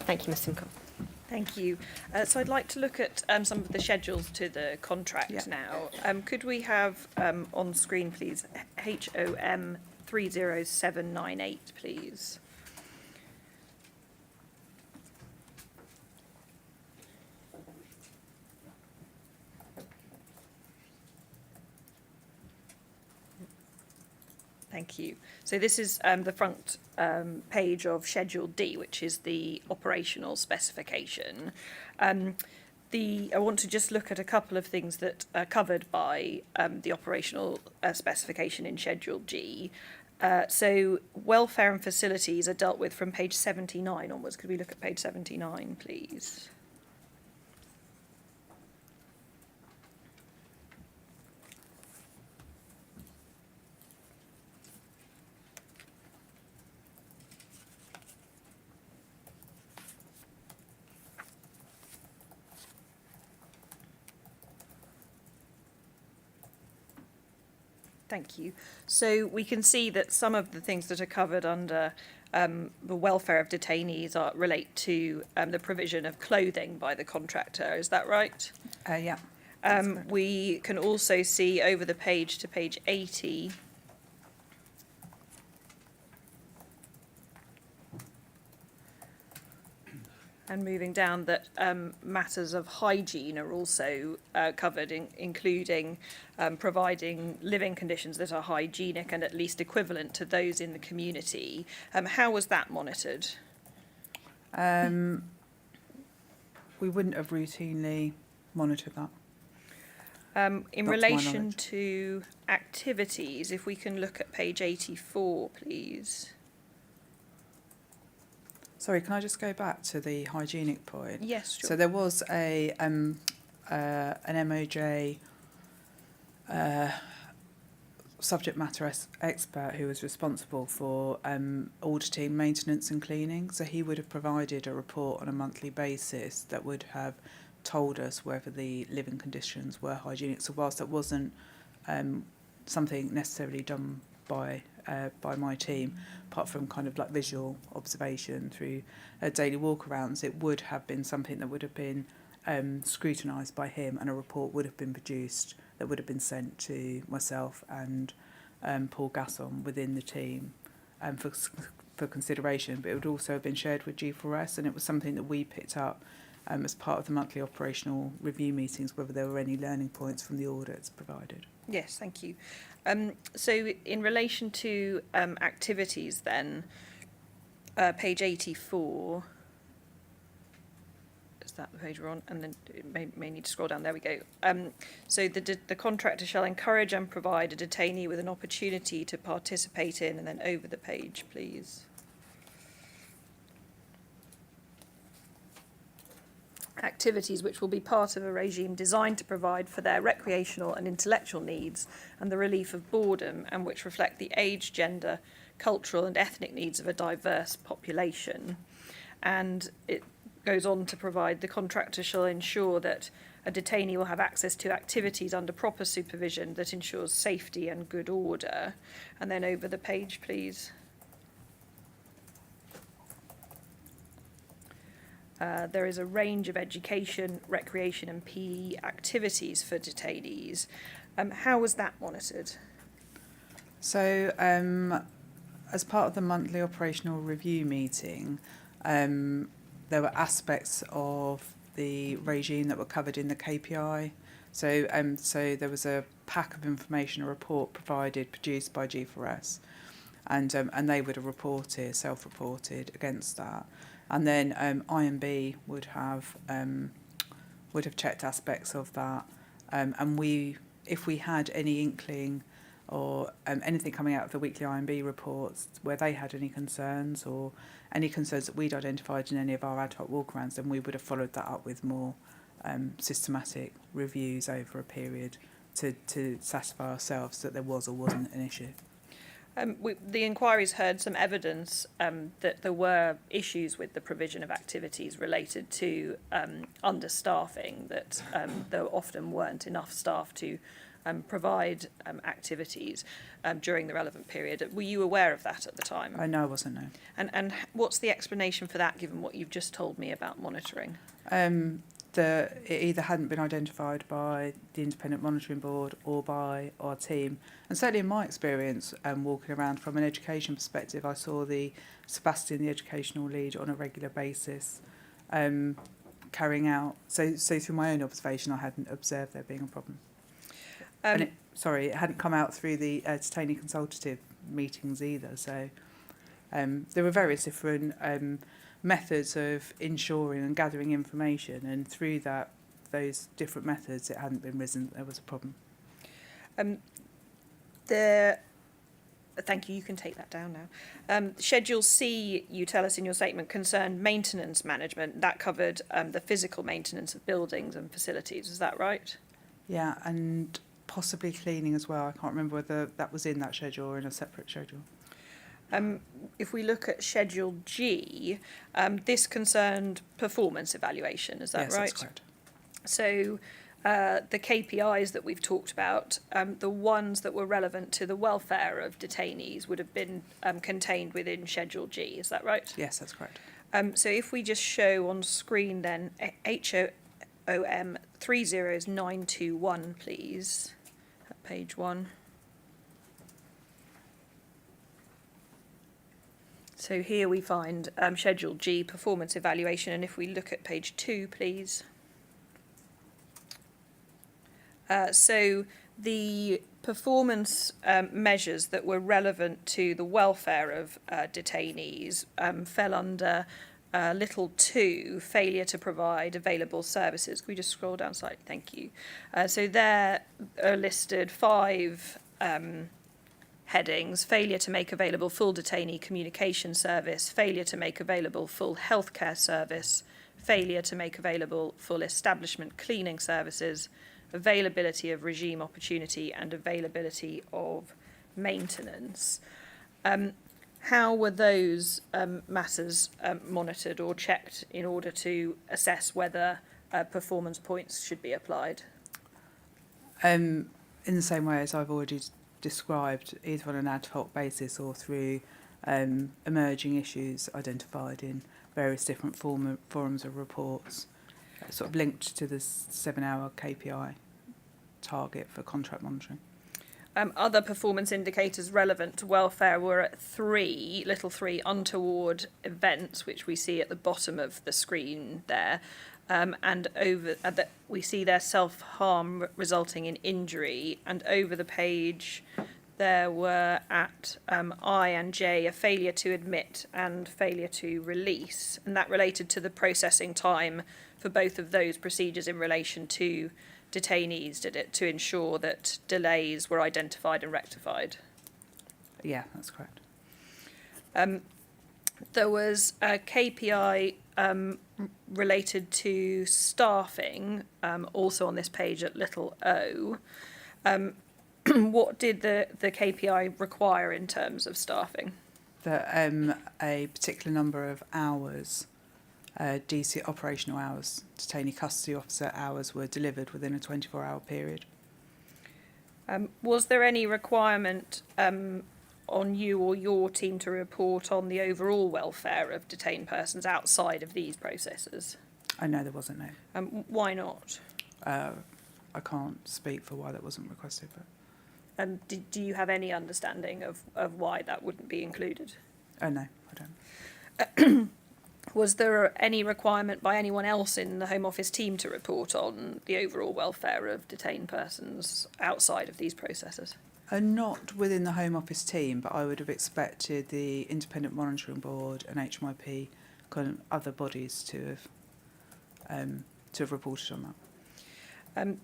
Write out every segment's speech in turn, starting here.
Thank you, Ms Simcoe. Thank you. So I'd like to look at some of the schedules to the contract now. Could we have on screen, please, HOM 30798, please? Thank you. So this is the front page of Schedule D, which is the operational specification. I want to just look at a couple of things that are covered by the operational specification in Schedule G. So welfare and facilities are dealt with from page 79 onwards. Could we look at page 79, please? Thank you. So we can see that some of the things that are covered under the welfare of detainees relate to the provision of clothing by the contractor. Is that right? Yeah. We can also see over the page to page 80 and moving down that matters of hygiene are also covered, including providing living conditions that are hygienic and at least equivalent to those in the community. How was that monitored? We wouldn't have routinely monitored that. In relation to activities, if we can look at page 84, please. Sorry, can I just go back to the hygienic point? Yes, sure. So there was an MOJ subject matter expert who was responsible for auditing maintenance and cleaning. So he would have provided a report on a monthly basis that would have told us whether the living conditions were hygienic. So whilst that wasn't something necessarily done by my team, apart from kind of like visual observation through daily walkarounds, it would have been something that would have been scrutinised by him, and a report would have been produced that would have been sent to myself and Paul Gasson within the team for consideration. But it would also have been shared with G4S, and it was something that we picked up as part of the monthly operational review meetings, whether there were any learning points from the audits provided. Yes, thank you. So in relation to activities then, page 84, is that the page we're on? And then it may need to scroll down, there we go. So the contractor shall encourage and provide a detainee with an opportunity to participate in, and then over the page, please. Activities which will be part of a regime designed to provide for their recreational and intellectual needs and the relief of boredom, and which reflect the age, gender, cultural and ethnic needs of a diverse population. And it goes on to provide the contractor shall ensure that a detainee will have access to activities under proper supervision that ensures safety and good order. And then over the page, please. There is a range of education, recreation and PE activities for detainees. How was that monitored? So as part of the monthly operational review meeting, there were aspects of the regime that were covered in the KPI. So there was a pack of information, a report produced by G4S, and they would have self-reported against that. And then IMB would have checked aspects of that, and if we had any inkling or anything coming out of the weekly IMB reports where they had any concerns or any concerns that we'd identified in any of our ad hoc walkarounds, then we would have followed that up with more systematic reviews over a period to satisfy ourselves that there was or wasn't an issue. The inquiries heard some evidence that there were issues with the provision of activities related to understaffing, that there often weren't enough staff to provide activities during the relevant period. Were you aware of that at the time? No, I wasn't, no. And what's the explanation for that, given what you've just told me about monitoring? It either hadn't been identified by the Independent Monitoring Board or by our team. And certainly in my experience, walking around from an education perspective, I saw Sebastian, the educational lead, on a regular basis, carrying out. So through my own observation, I hadn't observed there being a problem. And it hadn't come out through the detainee consultative meetings either. So there were various different methods of ensuring and gathering information, and through those different methods, it hadn't been risen that there was a problem. Thank you, you can take that down now. Schedule C, you tell us in your statement, concerned maintenance management. That covered the physical maintenance of buildings and facilities, is that right? Yeah, and possibly cleaning as well. I can't remember whether that was in that schedule or in a separate schedule. If we look at Schedule G, this concerned performance evaluation, is that yes, right? Yes, that's correct. So the KPIs that we've talked about, the ones that were relevant to the welfare of detainees would have been contained within Schedule G, is that right? Yes, that's correct. So if we just show on screen then HOM 30921, please, at page 1. So here we find Schedule G, performance evaluation, and if we look at page 2, please. So the performance measures that were relevant to the welfare of detainees fell under little 2, failure to provide available services. Can we just scroll down slightly? Thank you. So there are listed 5 headings: failure to make available full detainee communication service, failure to make available full healthcare service, failure to make available full establishment cleaning services, availability of regime opportunity, and availability of maintenance. How were those matters monitored or checked in order to assess whether performance points should be applied? In the same way as I've already described, either on an ad hoc basis or through emerging issues identified in various different forums of reports, sort of linked to the 7-hour KPI target for contract monitoring. Other performance indicators relevant to welfare were at 3, little 3, untoward events, which we see at the bottom of the screen there. And over we see their self-harm resulting in injury, and over the page there were at I and J a failure to admit and failure to release, and that related to the processing time for both of those procedures in relation to detainees, did it, to ensure that delays were identified and rectified? Yeah, that's correct. There was a KPI related to staffing, also on this page at little o. What did the KPI require in terms of staffing? That a particular number of hours, DC operational hours, detainee custody officer hours, were delivered within a 24-hour period. Was there any requirement on you or your team to report on the overall welfare of detained persons outside of these processes? I know there wasn't, no. Why not? I can't speak for why that wasn't requested. But And do you have any understanding of why that wouldn't be included? no, I don't. Was there any requirement by anyone else in the Home Office team to report on the overall welfare of detained persons outside of these processes? Not within the Home Office team, but I would have expected the Independent Monitoring Board and HMIP, kind of other bodies to have reported on that.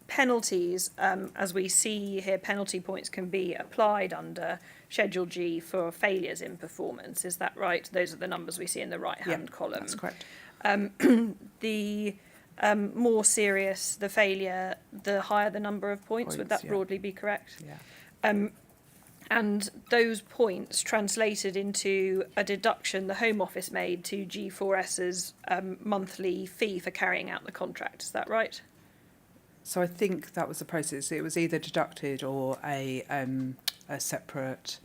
Penalties, as we see here, penalty points can be applied under Schedule G for failures in performance. Is that right? Those are the numbers we see in the right-hand column. That's correct. The more serious the failure, the higher the number of points. Would that broadly be correct? Yeah. And those points translated into a deduction the Home Office made to G4S's monthly fee for carrying out the contract. Is that right? So I think that was the process. It was either deducted or a separate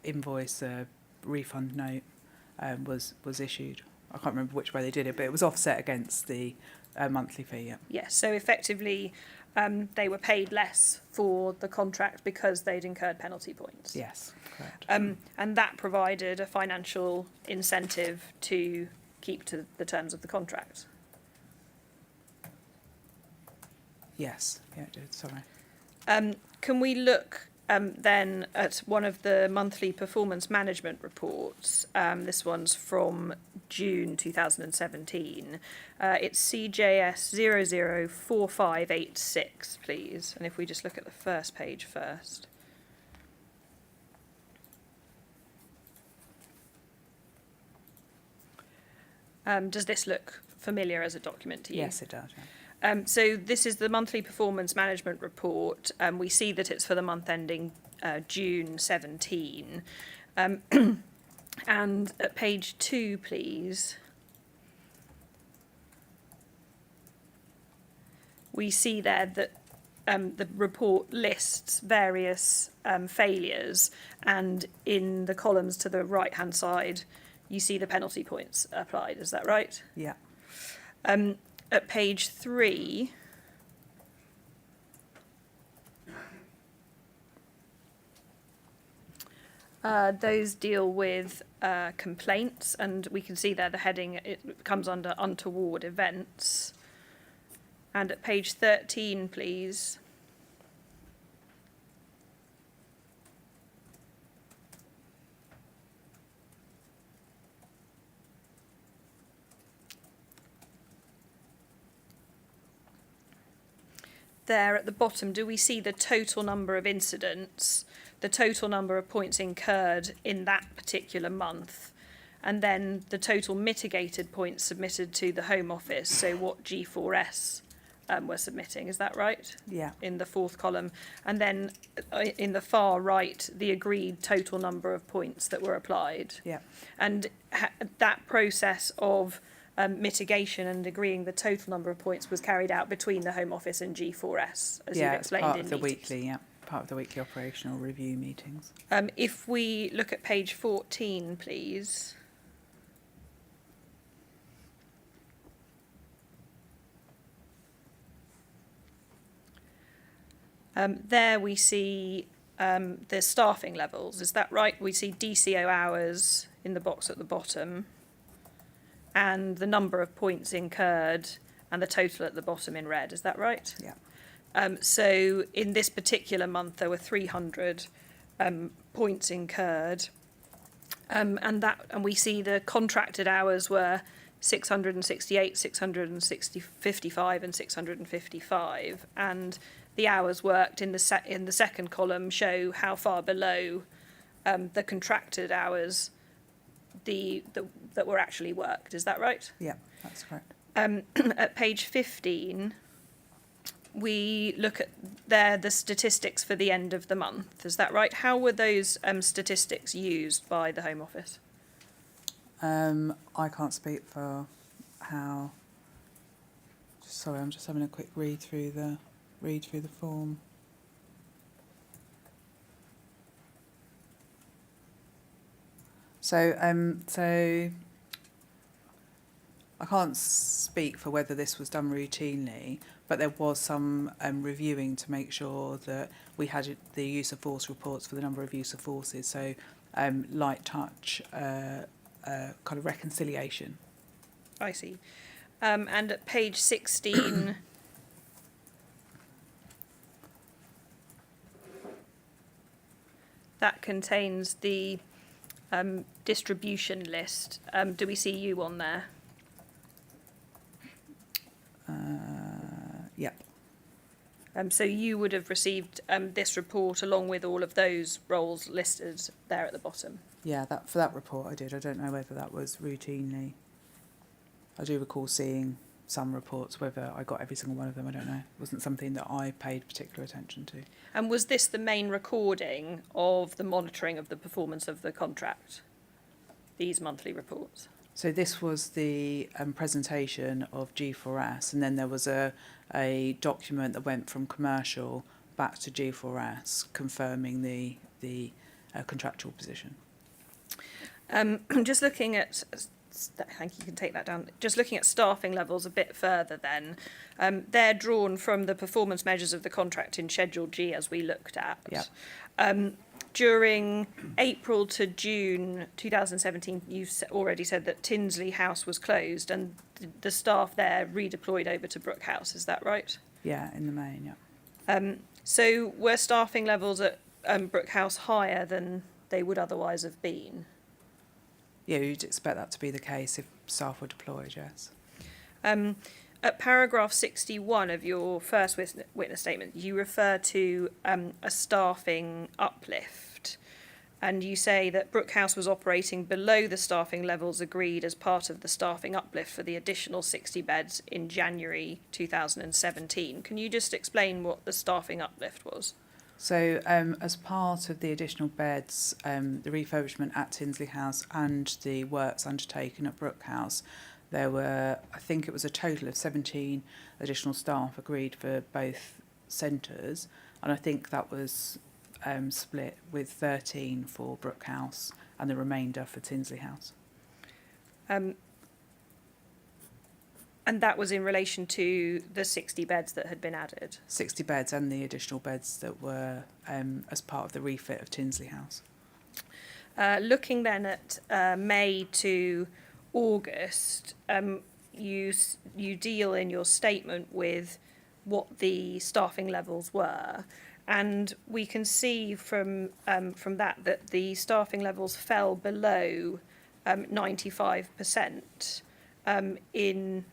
invoice, refund note was issued. I can't remember which way they did it, but it was offset against the monthly fee. Yeah. Yes, so effectively they were paid less for the contract because they'd incurred penalty points. Yes, correct. And that provided a financial incentive to keep to the terms of the contract. Yes, yeah, it did. Sorry. Can we look then at one of the monthly performance management reports? This one's from June 2017. It's CJS 004586, please. And if we just look at the first page first. Does this look familiar as a document to you? Yes, it does. Yeah. So this is the monthly performance management report. We see that it's for the month ending June 17. And at page 2, please, we see there that the report lists various failures, and in the columns to the right-hand side, you see the penalty points applied. Is that right? Yeah. At page 3, those deal with complaints, and we can see there the heading, it comes under untoward events. And at page 13, please. There at the bottom, do we see the total number of incidents, the total number of points incurred in that particular month, and then the total mitigated points submitted to the Home Office, so what G4S were submitting, is that right? Yeah. In the fourth column. And then in the far right, the agreed total number of points that were applied. Yeah. And that process of mitigation and agreeing the total number of points was carried out between the Home Office and G4S, as you've explained part in of the meetings. weekly, part of the weekly operational review meetings. If we look at page 14, please. There we see the staffing levels, is that right? We see DCO hours in the box at the bottom, and the number of points incurred and the total at the bottom in red, is that right? Yeah. So in this particular month there were 300 points incurred, and we see the contracted hours were 668, 655 and 655, and the hours worked in the second column show how far below the contracted hours that were actually worked. Is that right? Yeah, that's correct. At page 15, we look at the statistics for the end of the month. Is that right? How were those statistics used by the Home Office? I can't speak for how. Sorry, I'm just having a quick read through the form. So I can't speak for whether this was done routinely, but there was some reviewing to make sure that we had the use of force reports for the number of use of forces. So light touch, kind of reconciliation. I see. And at page 16, that contains the distribution list. Do we see you on there? Yeah. So you would have received this report along with all of those roles listed there at the bottom. Yeah, for that report I did. I don't know whether that was routinely. I do recall seeing some reports. Whether I got every single one of them, I don't know. It wasn't something that I paid particular attention to. And was this the main recording of the monitoring of the performance of the contract, these monthly reports? So this was the presentation of G4S, and then there was a document that went from commercial back to G4S confirming the contractual position. Just looking at, thank you, you can take that down. Just looking at staffing levels a bit further then, they're drawn from the performance measures of the contract in Schedule G as we looked at. Yep. During April to June 2017, you've already said that Tinsley House was closed and the staff there redeployed over to Brook House, is that right? Yeah, in the main, yeah. So were staffing levels at Brook House higher than they would otherwise have been? Yeah, you'd expect that to be the case if staff were deployed, yes. At paragraph 61 of your first witness statement, you refer to a staffing uplift, and you say that Brook House was operating below the staffing levels agreed as part of the staffing uplift for the additional 60 beds in January 2017. Can you just explain what the staffing uplift was? So as part of the additional beds, the refurbishment at Tinsley House and the works undertaken at Brook House, there were, I think it was a total of 17 additional staff agreed for both centres, and I think that was split with 13 for Brook House and the remainder for Tinsley House. And that was in relation to the 60 beds that had been added? 60 beds and the additional beds that were as part of the refit of Tinsley House. Looking then at May to August, you deal in your statement with what the staffing levels were, and we can see from that the staffing levels fell below 95% in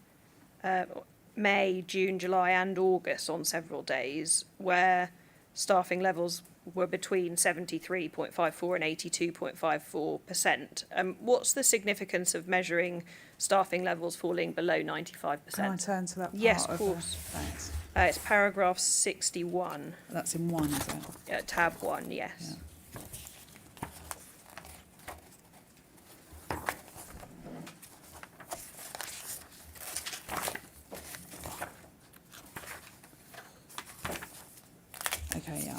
May, June, July and August on several days, where staffing levels were between 73.54 and 82.54%. What's the significance of measuring staffing levels falling below 95%? Can I turn to that part? Yes, of course. Thanks. It's paragraph 61. That's in 1, is it? Tab 1, yes. Yeah. Okay, yeah.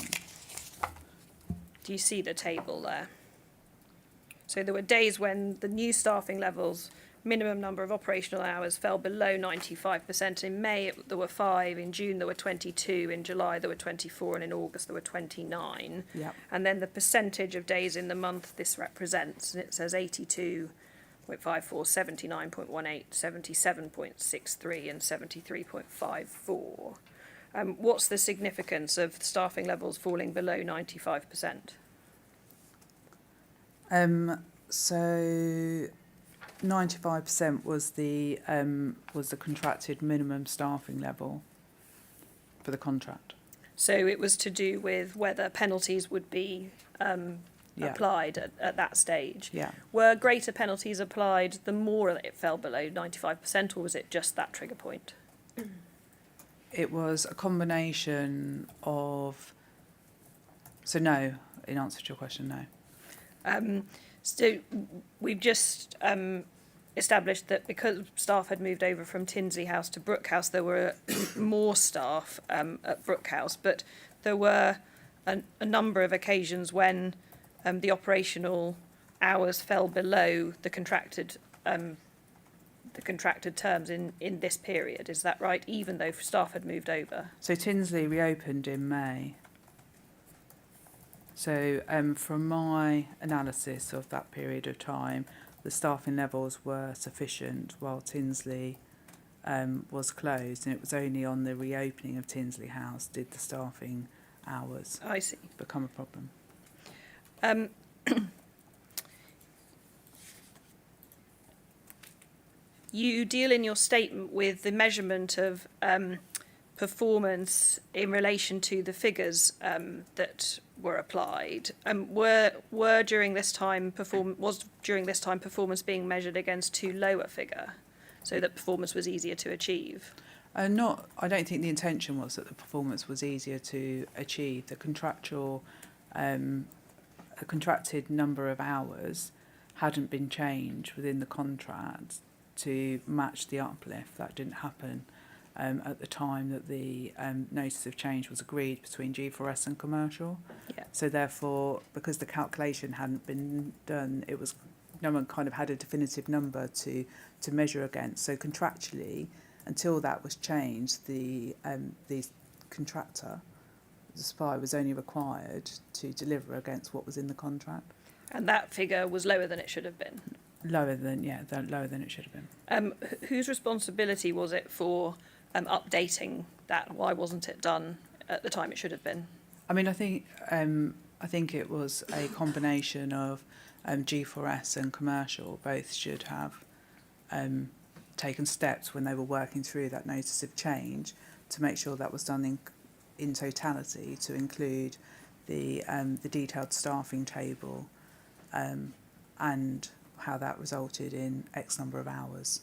Do you see the table there? So there were days when the new staffing levels, minimum number of operational hours, fell below 95%. In May there were 5, in June there were 22, in July there were 24, and in August there were 29. Yep. And then the percentage of days in the month this represents, and it says 82.54, 79.18, 77.63 and 73.54. What's the significance of staffing levels falling below 95%? So 95% was the contracted minimum staffing level for the contract. So it was to do with whether penalties would be applied at that stage. Yeah. Were greater penalties applied the more it fell below 95%, or was it just that trigger point? It was a combination of... So no, in answer to your question, no. So we've just established that because staff had moved over from Tinsley House to Brook House, there were more staff at Brook House, but there were a number of occasions when the operational hours fell below the contracted terms in this period. Is that right, even though staff had moved over? So Tinsley reopened in May. So from my analysis of that period of time, the staffing levels were sufficient while Tinsley was closed, and it was only on the reopening of Tinsley House did the staffing hours become a problem. You deal in your statement with the measurement of performance in relation to the figures that were applied. Was during this time performance being measured against too low a figure, so that performance was easier to achieve? I don't think the intention was that the performance was easier to achieve. The contracted number of hours hadn't been changed within the contract to match the uplift. That didn't happen at the time that the notice of change was agreed between G4S and commercial. Yeah. So therefore, because the calculation hadn't been done, it was no one kind of had a definitive number to measure against. So contractually, until that was changed, the contractor, the supplier, was only required to deliver against what was in the contract. And that figure was lower than it should have been. Lower than it should have been. Whose responsibility was it for updating that? Why wasn't it done at the time it should have been? I mean, I think it was a combination of G4S and commercial. Both should have taken steps when they were working through that notice of change to make sure that was done in totality, to include the detailed staffing table and how that resulted in X number of hours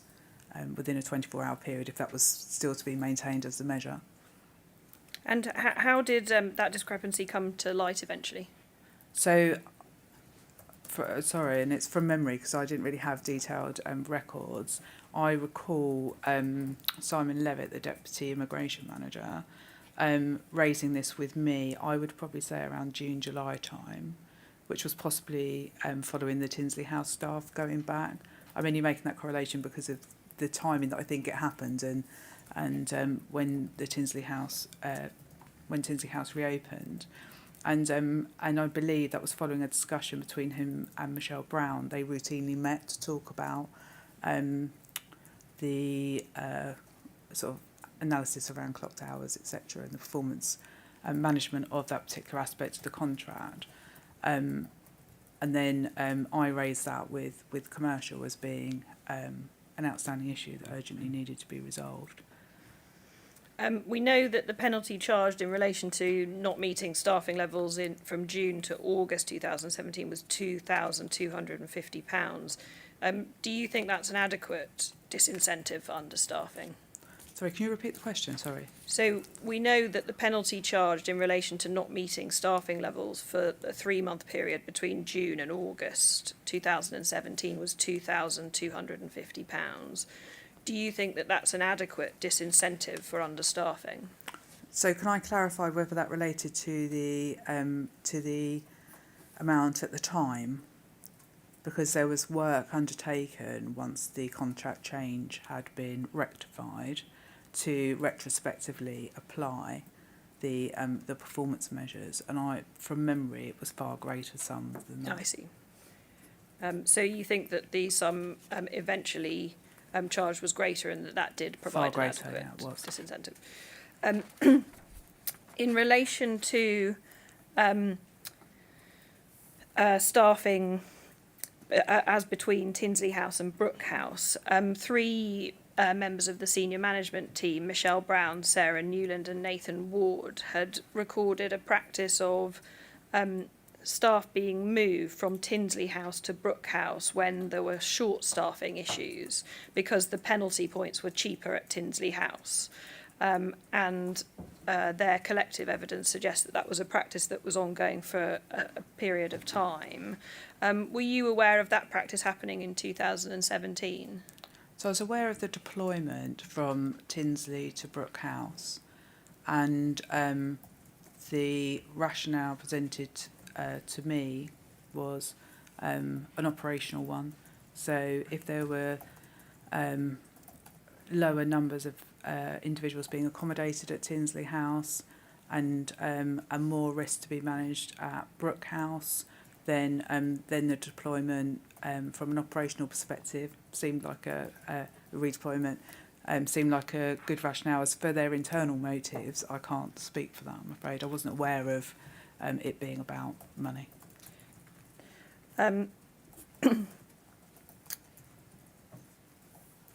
within a 24-hour period, if that was still to be maintained as the measure. And how did that discrepancy come to light eventually? So, and it's from memory because I didn't really have detailed records. I recall Simon Levitt, the Deputy Immigration Manager, raising this with me, I would probably say around June, July time, which was possibly following the Tinsley House staff going back. I'm only making that correlation because of the timing that I think it happened and when the Tinsley House reopened. And I believe that was following a discussion between him and Michelle Brown. They routinely met to talk about the sort of analysis around clocked hours, etc., and the performance and management of that particular aspect of the contract. And then I raised that with commercial as being an outstanding issue that urgently needed to be resolved. We know that the penalty charged in relation to not meeting staffing levels from June to August 2017 was £2,250. Do you think that's an adequate disincentive for understaffing? Sorry, can you repeat the question? Sorry. So we know that the penalty charged in relation to not meeting staffing levels for a 3-month period between June and August 2017 was £2,250. Do you think that that's an adequate disincentive for understaffing? So can I clarify whether that related to the amount at the time? Because there was work undertaken once the contract change had been rectified to retrospectively apply the performance measures, and from memory it was far greater sum than that. I see. So you think that the sum eventually charged was greater and that did provide an adequate disincentive. In relation to staffing as between Tinsley House and Brook House, 3 members of the senior management team, Michelle Brown, Sarah Newland and Nathan Ward, had recorded a practice of staff being moved from Tinsley House to Brook House when there were short staffing issues because the penalty points were cheaper at Tinsley House. And their collective evidence suggests that that was a practice that was ongoing for a period of time. Were you aware of that practice happening in 2017? So I was aware of the deployment from Tinsley to Brook House, and the rationale presented to me was an operational one. So if there were lower numbers of individuals being accommodated at Tinsley House and more risk to be managed at Brook House, then the deployment from an operational perspective seemed like a redeployment seemed like a good rationale. As for their internal motives, I can't speak for that, I'm afraid. I wasn't aware of it being about money.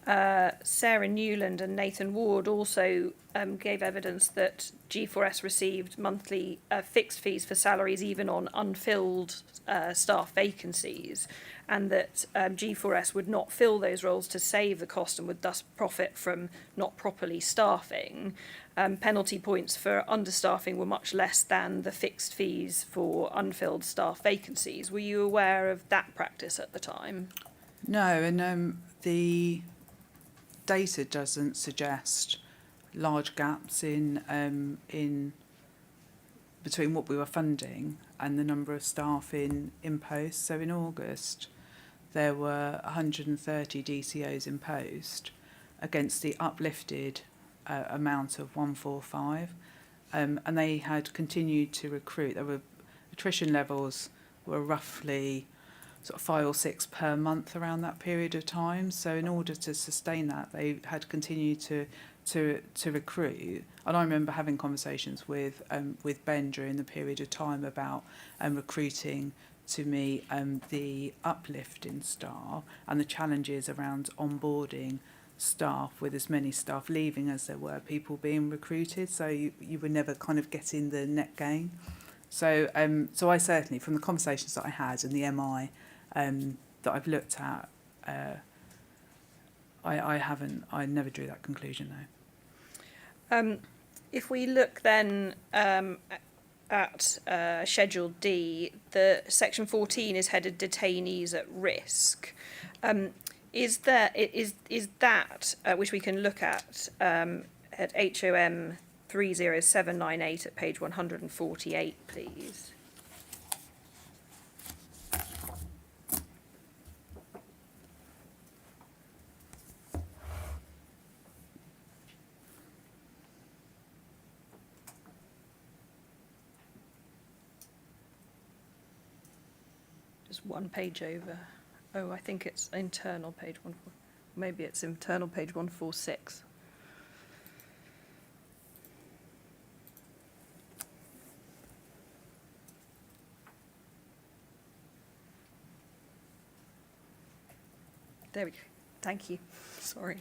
Sarah Newland and Nathan Ward also gave evidence that G4S received monthly fixed fees for salaries even on unfilled staff vacancies, and that G4S would not fill those roles to save the cost and would thus profit from not properly staffing. Penalty points for understaffing were much less than the fixed fees for unfilled staff vacancies. Were you aware of that practice at the time? No, and the data doesn't suggest large gaps in between what we were funding and the number of staff in post. So in August, there were 130 DCOs in post against the uplifted amount of 145, and they had continued to recruit. There were attrition levels were roughly sort of 5 or 6 per month around that period of time. So in order to sustain that, they had continued to recruit. And I remember having conversations with Ben during the period of time about recruiting to meet the uplift in staff and the challenges around onboarding staff, with as many staff leaving as there were people being recruited. So you were never kind of getting the net gain. So so I certainly, from the conversations that I had and the MI that I've looked at, I never drew that conclusion, no. If we look then at Schedule D, the section 14 is headed detainees at risk. Is that which we can look at HOM 30798 at page 148, please? Just one page over. Oh, I think it's internal page 1. Maybe it's internal page 146. There we go. Thank you. Sorry.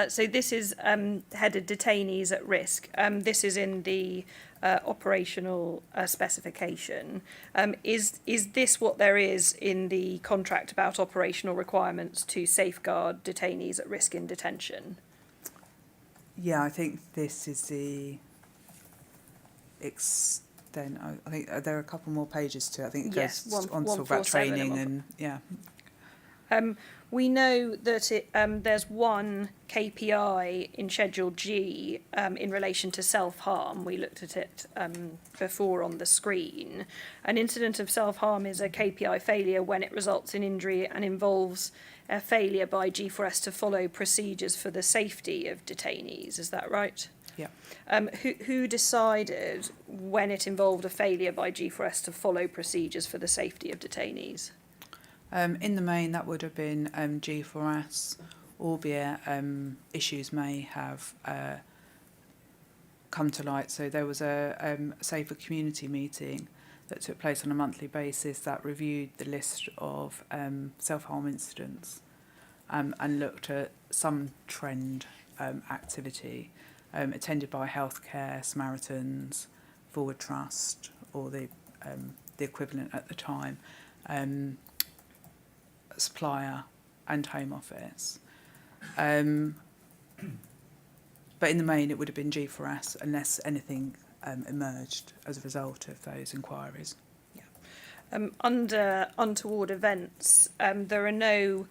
So this is headed detainees at risk. This is in the operational specification. Is this what there is in the contract about operational requirements to safeguard detainees at risk in detention? Yeah, I think this is the extent. I think there are a couple more pages to it. I think it Yes, goes on to talk about training and yeah. We know that there's one KPI in Schedule G in relation to self-harm. We looked at it before on the screen. An incident of self-harm is a KPI failure when it results in injury and involves a failure by G4S to follow procedures for the safety of detainees. Is that right? Yeah. Who decided when it involved a failure by G4S to follow procedures for the safety of detainees? In the main, that would have been G4S, albeit issues may have come to light. So there was a Safer Community meeting that took place on a monthly basis that reviewed the list of self-harm incidents and looked at some trend activity attended by Healthcare, Samaritans, Forward Trust, or the equivalent at the time, Supplier and Home Office. But in the main, it would have been G4S unless anything emerged as a result of those inquiries. Yeah. Under untoward events, there are no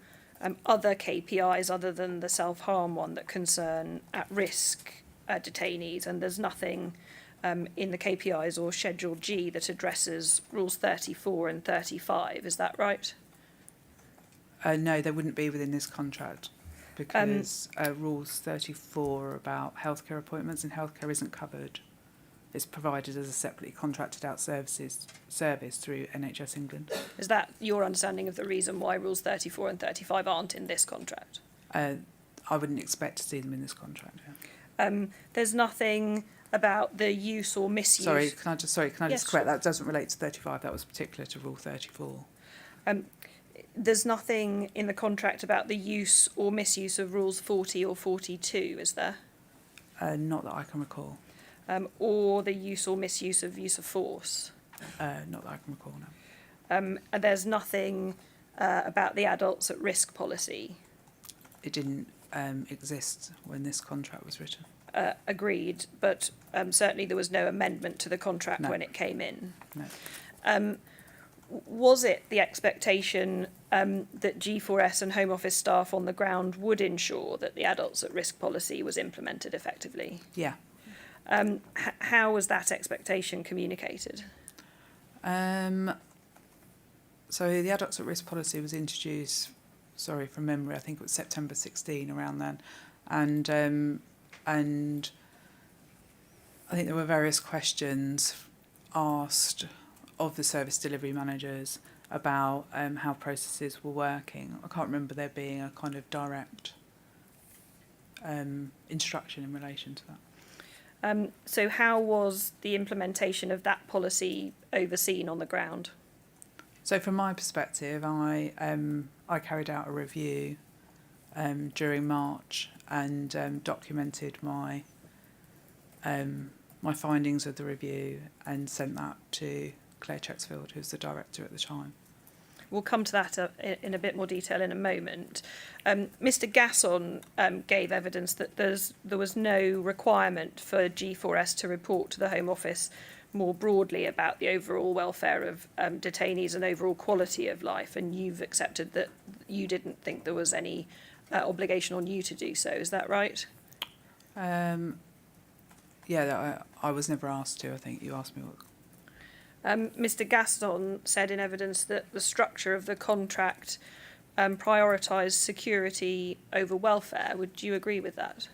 other KPIs other than the self-harm one that concern at-risk detainees, and there's nothing in the KPIs or Schedule G that addresses Rules 34 and 35. Is that right? No, they wouldn't be within this contract because Rules 34 are about healthcare appointments, and healthcare isn't covered. It's provided as a separately contracted out service through NHS England. Is that your understanding of the reason why Rules 34 and 35 aren't in this contract? I wouldn't expect to see them in this contract. Yeah. There's nothing about the use or misuse. Sorry, can I just correct? Yes, that doesn't relate to 35. That was particular to Rule 34. There's nothing in the contract about the use or misuse of rules 40 or 42, is there? Not that I can recall. Or the use or misuse of use of force? Not that I can recall, no. And there's nothing about the adults at risk policy? It didn't exist when this contract was written. Agreed, but certainly there was no amendment to the contract No. when it came in. No. Was it the expectation that G4S and Home Office staff on the ground would ensure that the adults at risk policy was implemented effectively? Yeah. How was that expectation communicated? So the adults at risk policy was introduced, sorry, from memory, I think it was September 16, around then. And I think there were various questions asked of the service delivery managers about how processes were working. I can't remember there being a kind of direct instruction in relation to that. So how was the implementation of that policy overseen on the ground? So from my perspective, I carried out a review during March and documented my my findings of the review and sent that to Claire Chexfield, who's the director at the time. We'll come to that in a bit more detail in a moment. Mr. Gasson gave evidence that there was no requirement for G4S to report to the Home Office more broadly about the overall welfare of detainees and overall quality of life, and you've accepted that you didn't think there was any obligation on you to do so. Is that right? Yeah, I was never asked to. I think you asked me what. Mr. Gaston said in evidence that the structure of the contract prioritised security over welfare. Would you agree with that?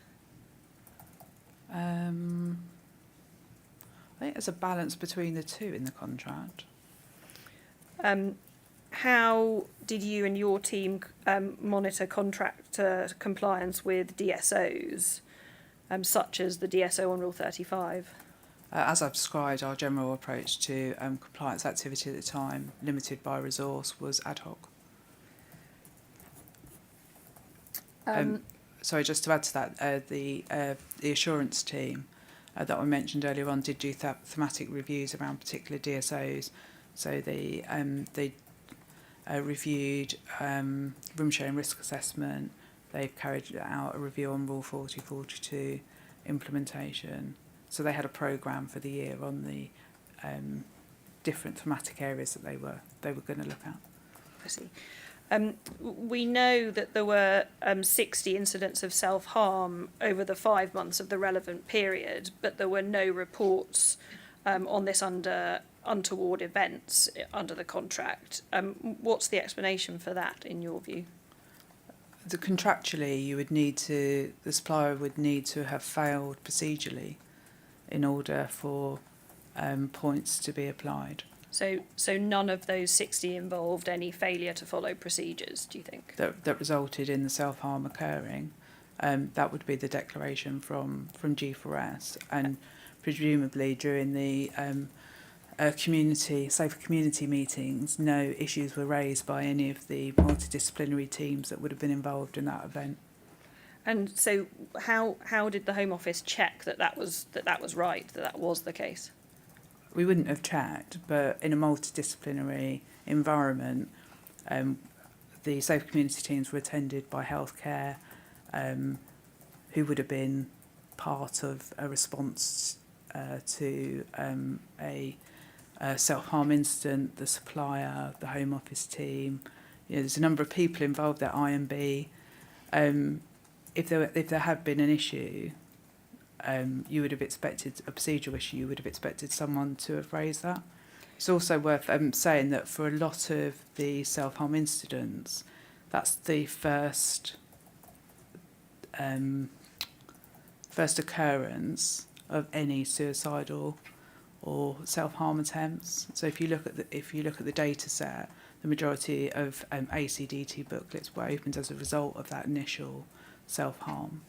I think there's a balance between the two in the contract. How did you and your team monitor contractor compliance with DSOs, such as the DSO on Rule 35? As I've described, our general approach to compliance activity at the time, limited by resource, was ad hoc. Sorry, just to add to that, the assurance team that I mentioned earlier on did do thematic reviews around particular DSOs. So they reviewed room sharing risk assessment. They've carried out a review on Rule 40, 42 implementation. So they had a programme for the year on the different thematic areas that they were going to look at. I see. We know that there were 60 incidents of self-harm over the 5 months of the relevant period, but there were no reports on this under untoward events under the contract. What's the explanation for that, in your view? Contractually, the supplier would need to have failed procedurally in order for points to be applied. So none of those 60 involved any failure to follow procedures, do you think? That resulted in the self-harm occurring. That would be the declaration from G4S, and presumably during the safer community meetings, no issues were raised by any of the multidisciplinary teams that would have been involved in that event. And so how did the Home Office check that was right, that was the case? We wouldn't have checked, but in a multidisciplinary environment, the safe community teams were attended by healthcare, who would have been part of a response to a self-harm incident, the supplier, the Home Office team. There's a number of people involved at IMB. If there had been an issue, you would have expected a procedural issue. You would have expected someone to have raised that. It's also worth saying that for a lot of the self-harm incidents, that's the first occurrence of any suicidal or self-harm attempts. So if you look at the data set, the majority of ACDT booklets were opened as a result of that initial self-harm.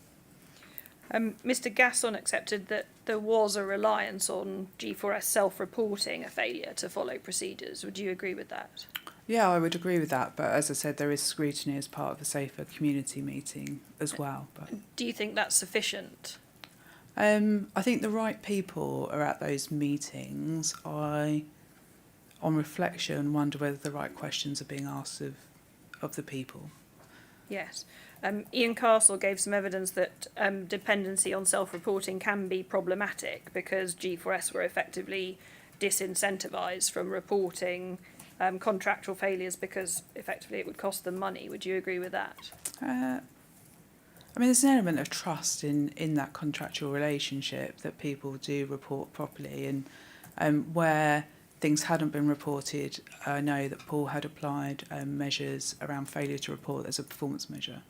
Mr. Gasson accepted that there was a reliance on G4S self-reporting a failure to follow procedures. Would you agree with that? Yeah, I would agree with that. But as I said, there is scrutiny as part of a safer community meeting as well. But Do you think that's sufficient? I think the right people are at those meetings. I, on reflection, wonder whether the right questions are being asked of the people. Yes. Ian Castle gave some evidence that dependency on self-reporting can be problematic because G4S were effectively disincentivised from reporting contractual failures because effectively it would cost them money. Would you agree with that? I mean, there's an element of trust in that contractual relationship that people do report properly, and where things hadn't been reported, I know that Paul had applied measures around failure to report as a performance measure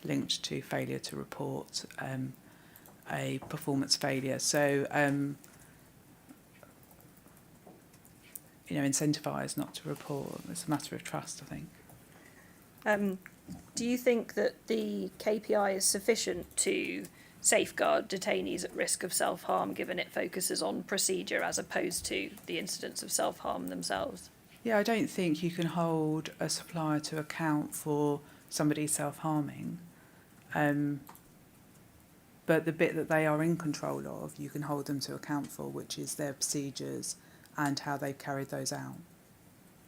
linked to failure to report a performance failure. So, incentivised not to report. It's a matter of trust, I think. Do you think that the KPI is sufficient to safeguard detainees at risk of self-harm, given it focuses on procedure as opposed to the incidents of self-harm themselves? Yeah, I don't think you can hold a supplier to account for somebody self-harming. But the bit that they are in control of, you can hold them to account for, which is their procedures and how they've carried those out.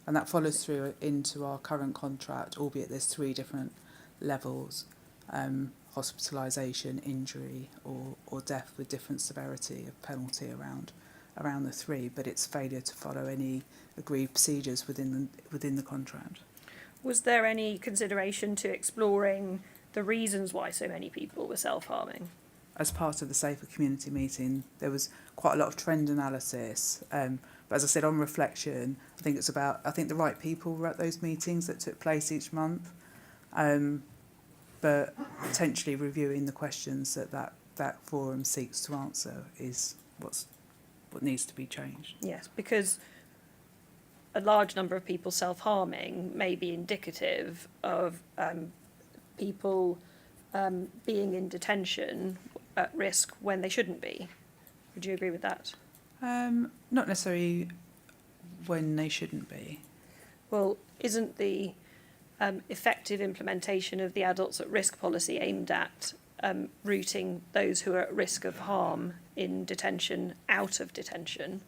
And that follows through into our current contract, albeit there's 3 different levels, hospitalisation, injury or death with different severity of penalty around the 3, but it's failure to follow any agreed procedures within the contract. Was there any consideration to exploring the reasons why so many people were self-harming? As part of the Safer Community meeting, there was quite a lot of trend analysis. But as I said, on reflection, I think the right people were at those meetings that took place each month. But potentially reviewing the questions that forum seeks to answer is what needs to be changed. Yes, because a large number of people self-harming may be indicative of people being in detention at risk when they shouldn't be. Would you agree with that? Not necessarily when they shouldn't be. Well, isn't the effective implementation of the adults at risk policy aimed at routing those who are at risk of harm in detention out of detention?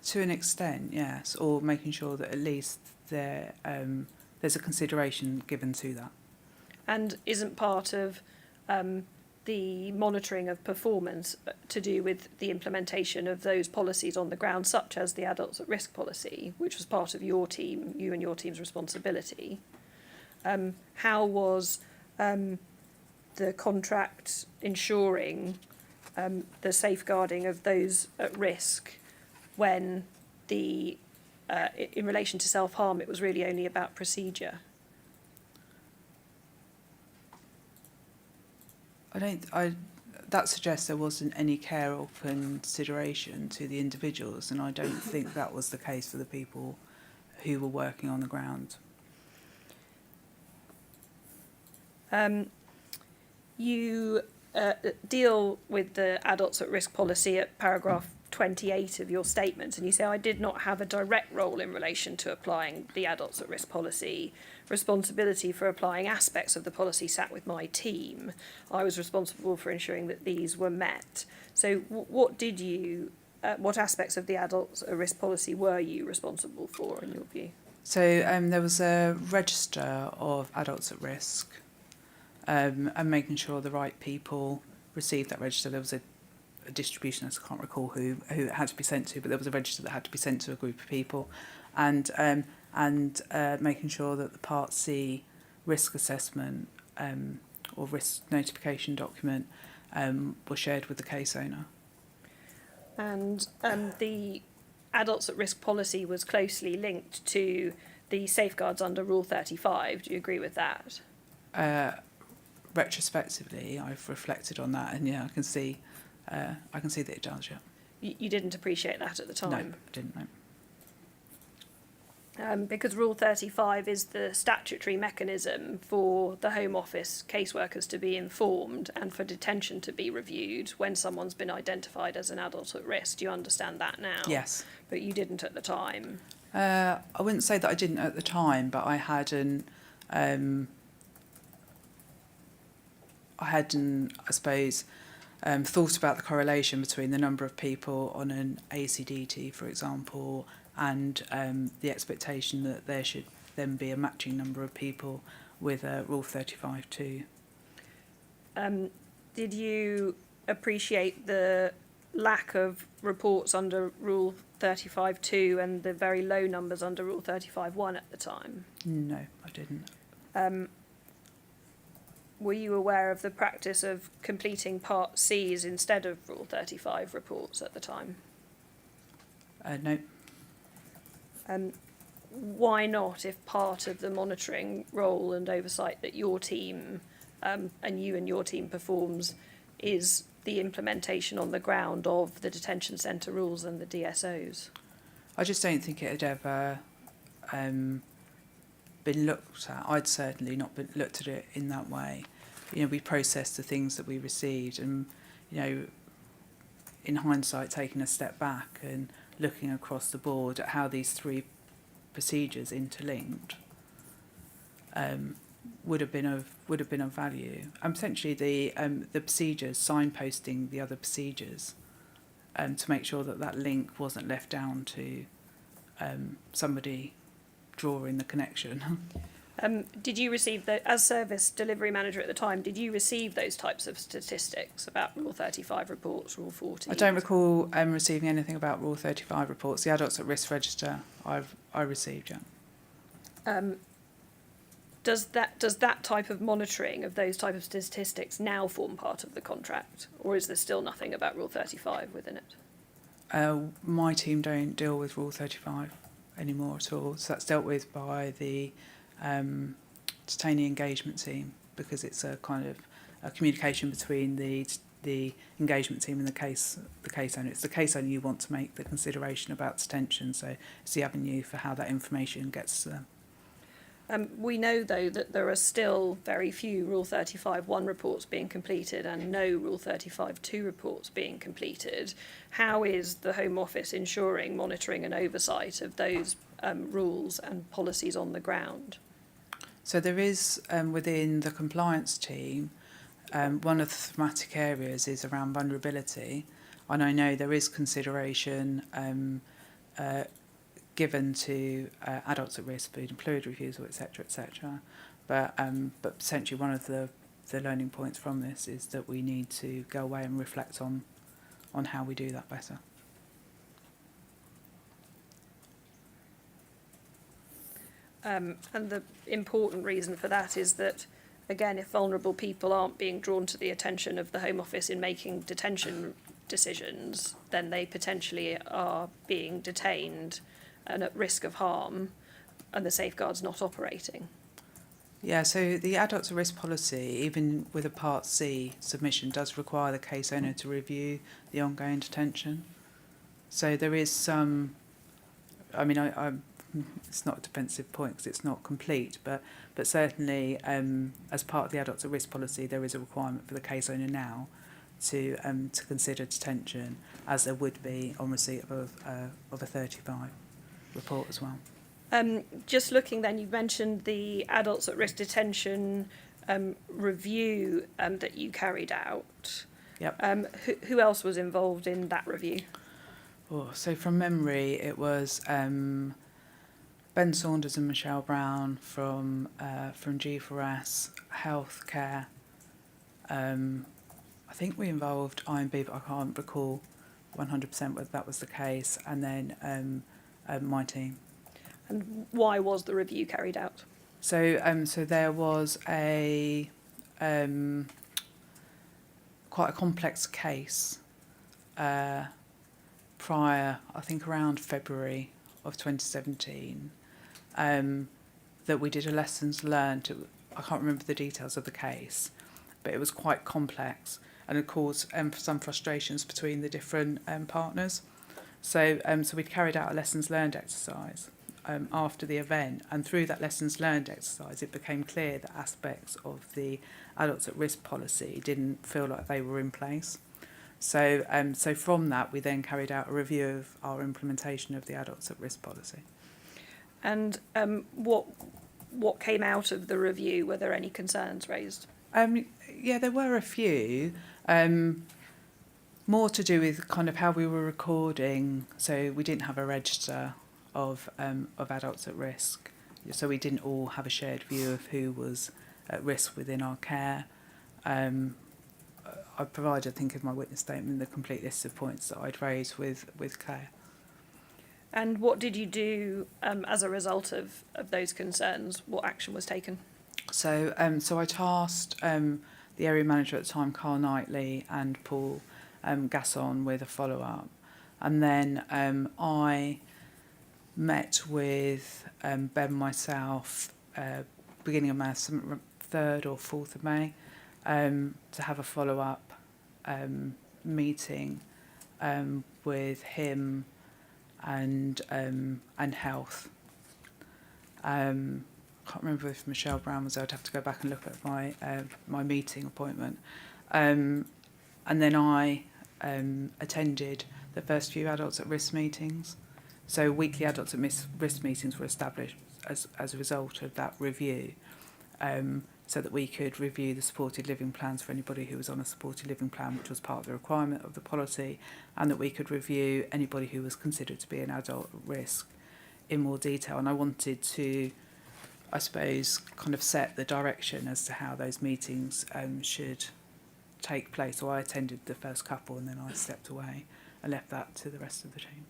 To an extent, yes, or making sure that at least there's a consideration given to that. And isn't part of the monitoring of performance to do with the implementation of those policies on the ground, such as the adults at risk policy, which was part of you and your team's responsibility? How was the contract ensuring the safeguarding of those at risk when in relation to self-harm, it was really only about procedure? That suggests there wasn't any care or consideration to the individuals, and I don't think that was the case for the people who were working on the ground. You deal with the adults at risk policy at paragraph 28 of your statement, and you say, I did not have a direct role in relation to applying the adults at risk policy. Responsibility for applying aspects of the policy sat with my team. I was responsible for ensuring that these were met. So what aspects of the adults at risk policy were you responsible for in your view? So there was a register of adults at risk, and making sure the right people received that register. There was a distribution, I can't recall who it had to be sent to, but there was a register that had to be sent to a group of people, and making sure that the Part C risk assessment or risk notification document was shared with the case owner. And the adults at risk policy was closely linked to the safeguards under Rule 35. Do you agree with that? Retrospectively, I've reflected on that, and yeah, I can see that it does. Yeah. You didn't appreciate that at the time? No, I didn't. No. Because Rule 35 is the statutory mechanism for the Home Office caseworkers to be informed and for detention to be reviewed when someone's been identified as an adult at risk. Do you understand that now? Yes. But you didn't at the time. I wouldn't say that I didn't at the time, but I hadn't, I suppose, thought about the correlation between the number of people on an ACDT, for example, and the expectation that there should then be a matching number of people with Rule 35 too. Did you appreciate the lack of reports under Rule 35.2 and the very low numbers under Rule 35.1 at the time? No, I didn't. Were you aware of the practice of completing Part Cs instead of Rule 35 reports at the time? No. Why not, if part of the monitoring role and oversight that your team and your team performs is the implementation on the ground of the detention centre rules and the DSOs? I just don't think it had ever been looked at. I'd certainly not looked at it in that way. We processed the things that we received, and in hindsight, taking a step back and looking across the board at how these three procedures interlinked would have been of value, and potentially the procedures signposting the other procedures, to make sure that link wasn't left down to somebody drawing the connection. Did you receive, as service delivery manager at the time, did you receive those types of statistics about Rule 35 reports, Rule 40? I don't recall receiving anything about Rule 35 reports. The Adults at Risk Register I received, yeah. Does that type of monitoring of those type of statistics now form part of the contract, or is there still nothing about Rule 35 within it? My team don't deal with Rule 35 anymore at all, so that's dealt with by the detainee engagement team, because it's a kind of a communication between the engagement team and the case owner. It's the case owner you want to make the consideration about detention, so it's the avenue for how that information gets to them. We know, though, that there are still very few Rule 35.1 reports being completed and no Rule 35.2 reports being completed. How is the Home Office ensuring monitoring and oversight of those rules and policies on the ground? So there is, within the compliance team, one of the thematic areas is around vulnerability, and I know there is consideration given to adults at risk, food and fluid refusal, etc., but potentially one of the learning points from this is that we need to go away and reflect on how we do that better. And the important reason for that is that, again, if vulnerable people aren't being drawn to the attention of the Home Office in making detention decisions, then they potentially are being detained and at risk of harm, and the safeguard's not operating. Yeah, so the adults at risk policy, even with a Part C submission, does require the case owner to review the ongoing detention. So there is some, I mean, it's not a defensive point because it's not complete, but certainly as part of the adults at risk policy, there is a requirement for the case owner now to consider detention, as there would be on receipt of a 35 report as well. Just looking then, you mentioned the adults at risk detention review that you carried out. Yep. Who else was involved in that review? Oh, so from memory, it was Ben Saunders and Michelle Brown from G4S Healthcare. I think we involved IMB, but I can't recall 100% whether that was the case, and then my team. And why was the review carried out? So there was a quite a complex case prior, I think around February of 2017, that we did a lessons learned. I can't remember the details of the case, but it was quite complex and it caused some frustrations between the different partners. So we carried out a lessons learned exercise after the event, and through that lessons learned exercise it became clear that aspects of the adults at risk policy didn't feel like they were in place. So from that we then carried out a review of our implementation of the adults at risk policy. And what came out of the review? Were there any concerns raised? Yeah, there were a few. More to do with kind of how we were recording. So we didn't have a register of adults at risk. So we didn't all have a shared view of who was at risk within our care. I provided, I think, in my witness statement, the complete list of points that I'd raised with Claire. And what did you do as a result of those concerns? What action was taken? So I tasked the area manager at the time, Carl Knightley, and Paul Gasson with a follow-up. And then I met with Ben, myself, beginning of May, 3rd or 4th of May, to have a follow-up meeting with him and health. I can't remember if Michelle Brown was there. I'd have to go back and look at my meeting appointment. And then I attended the first few adults at risk meetings. So weekly adults at risk meetings were established as a result of that review, so that we could review the supported living plans for anybody who was on a supported living plan, which was part of the requirement of the policy, and that we could review anybody who was considered to be an adult at risk in more detail. And I wanted to, I suppose, kind of set the direction as to how those meetings should take place. So I attended the first couple and then I stepped away and left that to the rest of the team.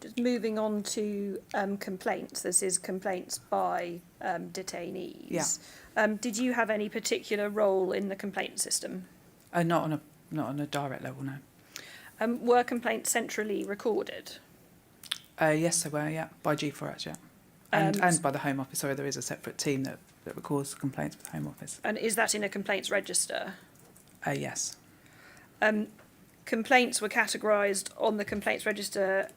Just moving on to complaints. This is complaints by detainees. Yeah. Did you have any particular role in the complaint system? Not on a direct level, no. Were complaints centrally recorded? Yes, they were, yeah, by G4S, yeah. And by the Home Office. Sorry, there is a separate team that records complaints with the Home Office. And is that in a complaints register? Yes. Complaints were categorised on the complaints register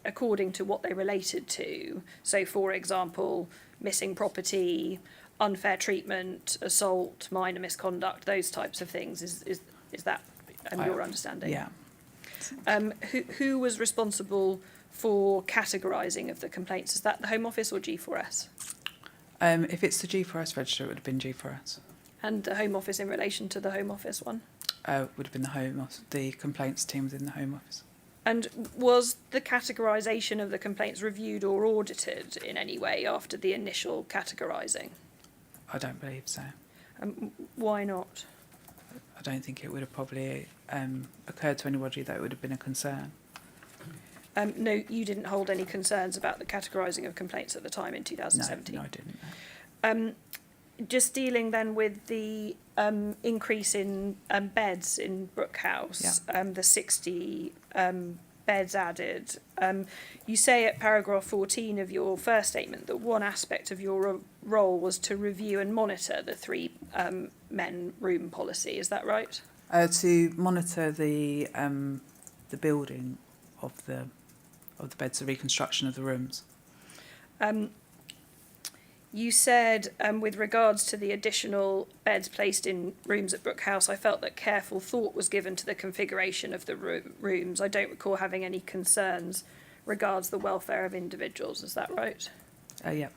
according to what they related to. So, for example, missing property, unfair treatment, assault, minor misconduct, those types of things. Is that your understanding? Yeah. Who was responsible for categorising of the complaints? Is that the Home Office or G4S? If it's the G4S register, it would have been G4S. And the Home Office in relation to the Home Office one? Would have been the complaints team within the Home Office. And was the categorisation of the complaints reviewed or audited in any way after the initial categorising? I don't believe so. Why not? I don't think it would have probably occurred to anybody that it would have been a concern. No, you didn't hold any concerns about the categorising of complaints at the time in 2017? No, I didn't. Just dealing then with the increase in beds in Brook House, the 60 beds added. You say at paragraph 14 of your first statement that one aspect of your role was to review and monitor the 3 men room policy. Is that right? To monitor the building of the beds, the reconstruction of the rooms. You said, with regards to the additional beds placed in rooms at Brook House, I felt that careful thought was given to the configuration of the rooms. I don't recall having any concerns regards the welfare of individuals. Is that right? Yeah.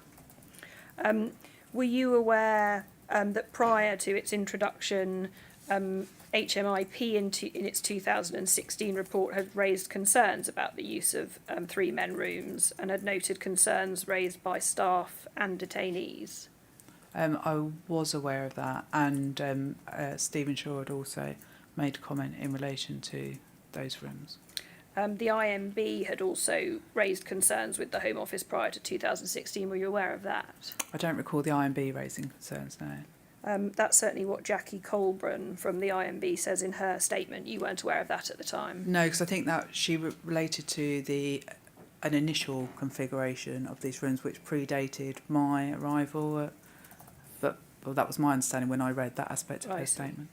Were you aware that prior to its introduction, HMIP in its 2016 report had raised concerns about the use of 3 men rooms and had noted concerns raised by staff and detainees? I was aware of that, and Stephen Shaw had also made comment in relation to those rooms. The IMB had also raised concerns with the Home Office prior to 2016. Were you aware of that? I don't recall the IMB raising concerns, no. That's certainly what Jackie Colburn from the IMB says in her statement. You weren't aware of that at the time? No, because I think that she related to an initial configuration of these rooms which predated my arrival. But that was my understanding when I read that aspect of her statement.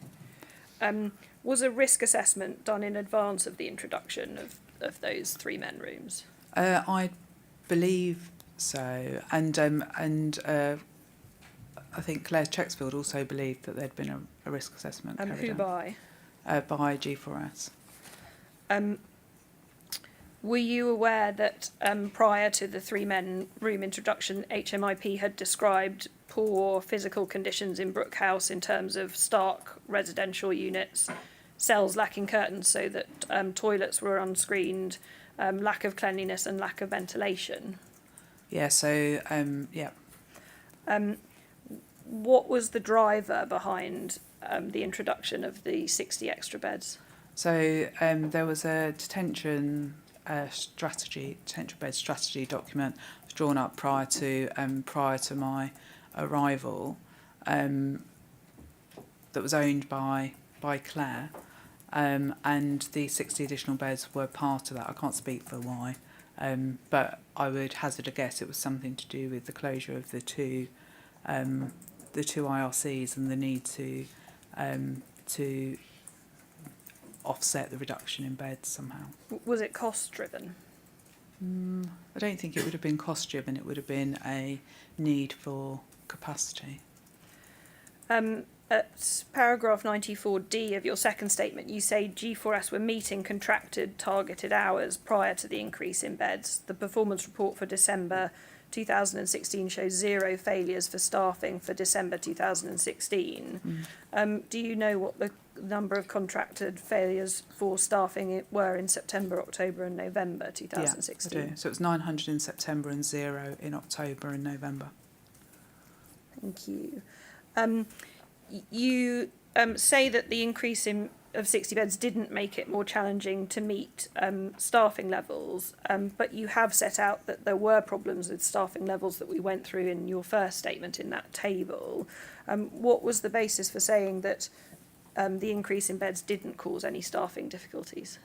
Was a risk assessment done in advance of the introduction of those 3 men rooms? I believe so. And I think Claire Checksfield also believed that there'd been a risk assessment carried who out. by? By G4S. Were you aware that prior to the 3-men room introduction, HMIP had described poor physical conditions in Brook House in terms of stark residential units, cells lacking curtains so that toilets were unscreened, lack of cleanliness and lack of ventilation? Yeah, so, yeah. What was the driver behind the introduction of the 60 extra beds? So there was a detention bed strategy document drawn up prior to my arrival, that was owned by Claire, and the 60 additional beds were part of that. I can't speak for why, but I would hazard a guess it was something to do with the closure of the two IRCs and the need to offset the reduction in beds somehow. Was it cost driven? I don't think it would have been cost driven. It would have been a need for capacity. At paragraph 94D of your second statement, you say G4S were meeting contracted targeted hours prior to the increase in beds. The performance report for December 2016 shows 0 failures for staffing for December 2016. Do you know what the number of contracted failures for staffing were in September, October and November 2016? Yeah, I do. So it was 900 in September and 0 in October and November. Thank you. You say that the increase of 60 beds didn't make it more challenging to meet staffing levels, but you have set out that there were problems with staffing levels that we went through in your first statement in that table. What was the basis for saying that the increase in beds didn't cause any staffing difficulties?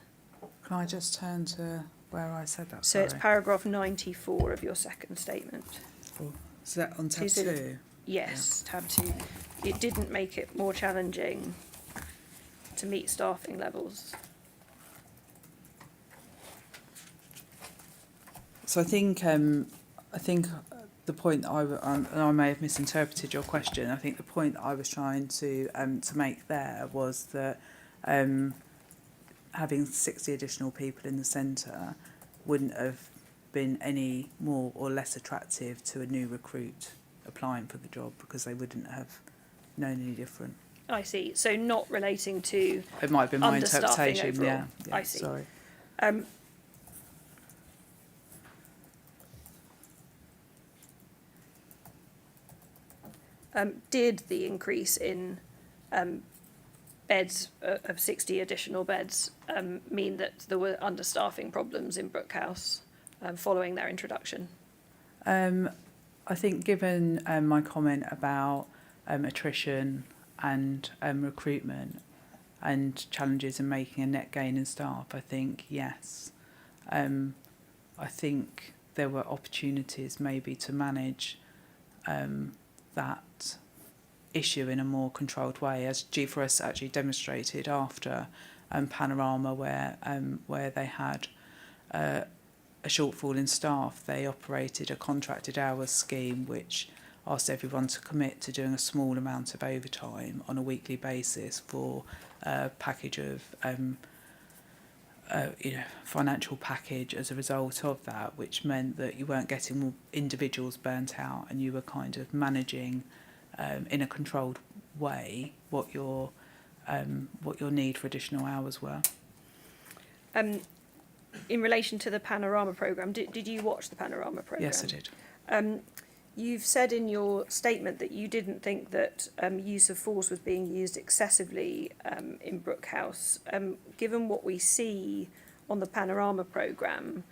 Can I just turn to where I said that? So it's paragraph 94 of your second statement. Is that on tab 2? Yes, tab 2. It didn't make it more challenging to meet staffing levels. So I think the point that and I may have misinterpreted your question. I think the point that I was trying to make there was that having 60 additional people in the centre wouldn't have been any more or less attractive to a new recruit applying for the job because they wouldn't have known any different. I see. So not relating to it might have been my understaffing interpretation. overall. Yeah, I see. Sorry. Did the increase in beds of 60 additional beds mean that there were understaffing problems in Brook House following their introduction? I think given my comment about attrition and recruitment and challenges in making a net gain in staff, I think yes. I think there were opportunities maybe to manage that issue in a more controlled way, as G4S actually demonstrated after Panorama, where they had a shortfall in staff. They operated a contracted hours scheme which asked everyone to commit to doing a small amount of overtime on a weekly basis for a package of financial package as a result of that, which meant that you weren't getting individuals burnt out and you were kind of managing in a controlled way what your need for additional hours were. In relation to the Panorama programme, did you watch the Panorama programme? Yes, I did. You've said in your statement that you didn't think that use of force was being used excessively in Brook House. Given what we see on the Panorama programme,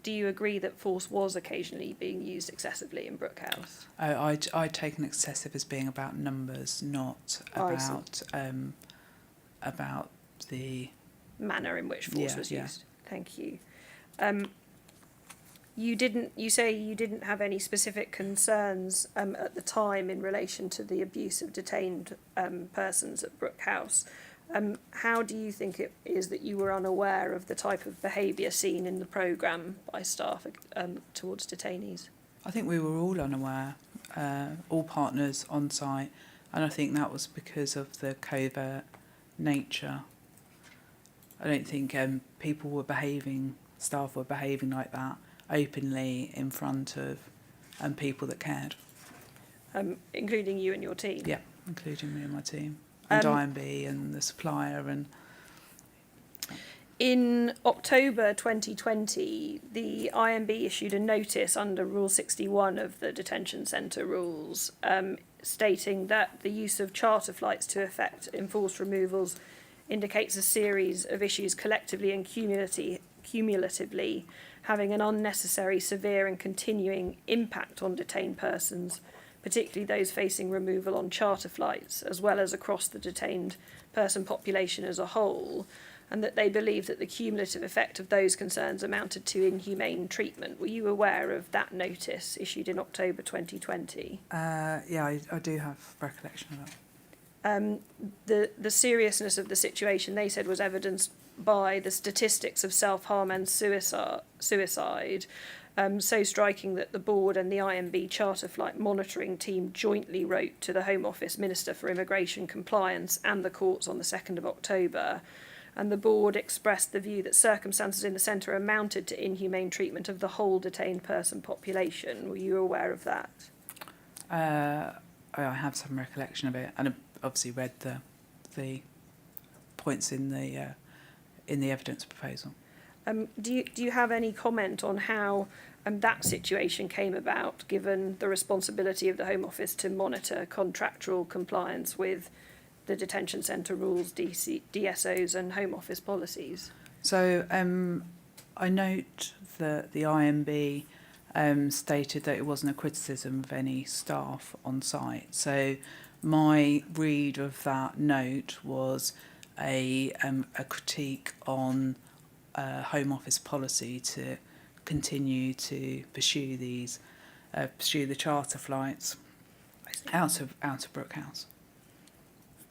do you agree that force was occasionally being used excessively in Brook House? I'd taken excessive as being about numbers, not about the manner in which force was used. Yeah. Thank you. You say you didn't have any specific concerns at the time in relation to the abuse of detained persons at Brook House. How do you think it is that you were unaware of the type of behaviour seen in the programme by staff towards detainees? I think we were all unaware, all partners on site, and I think that was because of the covert nature. I don't think people were behaving staff were behaving like that openly in front of people that cared. Including you and your team? Yeah, including me and my team, and IMB and the supplier. And in October 2020, the IMB issued a notice under Rule 61 of the detention centre rules, stating that the use of charter flights to effect enforced removals indicates a series of issues collectively and cumulatively having an unnecessary, severe and continuing impact on detained persons, particularly those facing removal on charter flights, as well as across the detained person population as a whole, and that they believe that the cumulative effect of those concerns amounted to inhumane treatment. Were you aware of that notice issued in October 2020? yeah, I do have recollection of that. The seriousness of the situation, they said, was evidenced by the statistics of self-harm and suicide, so striking that the board and the IMB charter flight monitoring team jointly wrote to the Home Office Minister for Immigration Compliance and the courts on the 2nd of October. And the board expressed the view that circumstances in the centre amounted to inhumane treatment of the whole detained person population. Were you aware of that? I have some recollection of it, and I've obviously read the points in the evidence proposal. Do you have any comment on how that situation came about, given the responsibility of the Home Office to monitor contractual compliance with the detention centre rules, DSOs and Home Office policies? So I note that the IMB stated that it wasn't a criticism of any staff on site. So my read of that note was a critique on Home Office policy to continue to pursue the charter flights out of Brook House.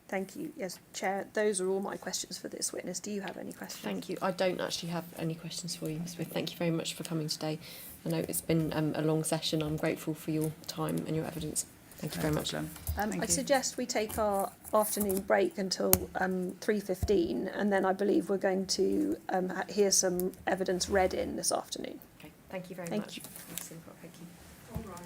Thank you. Yes, Chair, those are all my questions for this witness. Do you have any questions? Thank you. I don't actually have any questions for you, Ms. Smith. Thank you very much for coming today. I know it's been a long session. I'm grateful for your time and your evidence. Thank you very much. I suggest we take our afternoon break until 3:15, and then I believe we're going to hear some evidence read in this afternoon. Okay. Thank you very Thank much. you. Thank you. All right.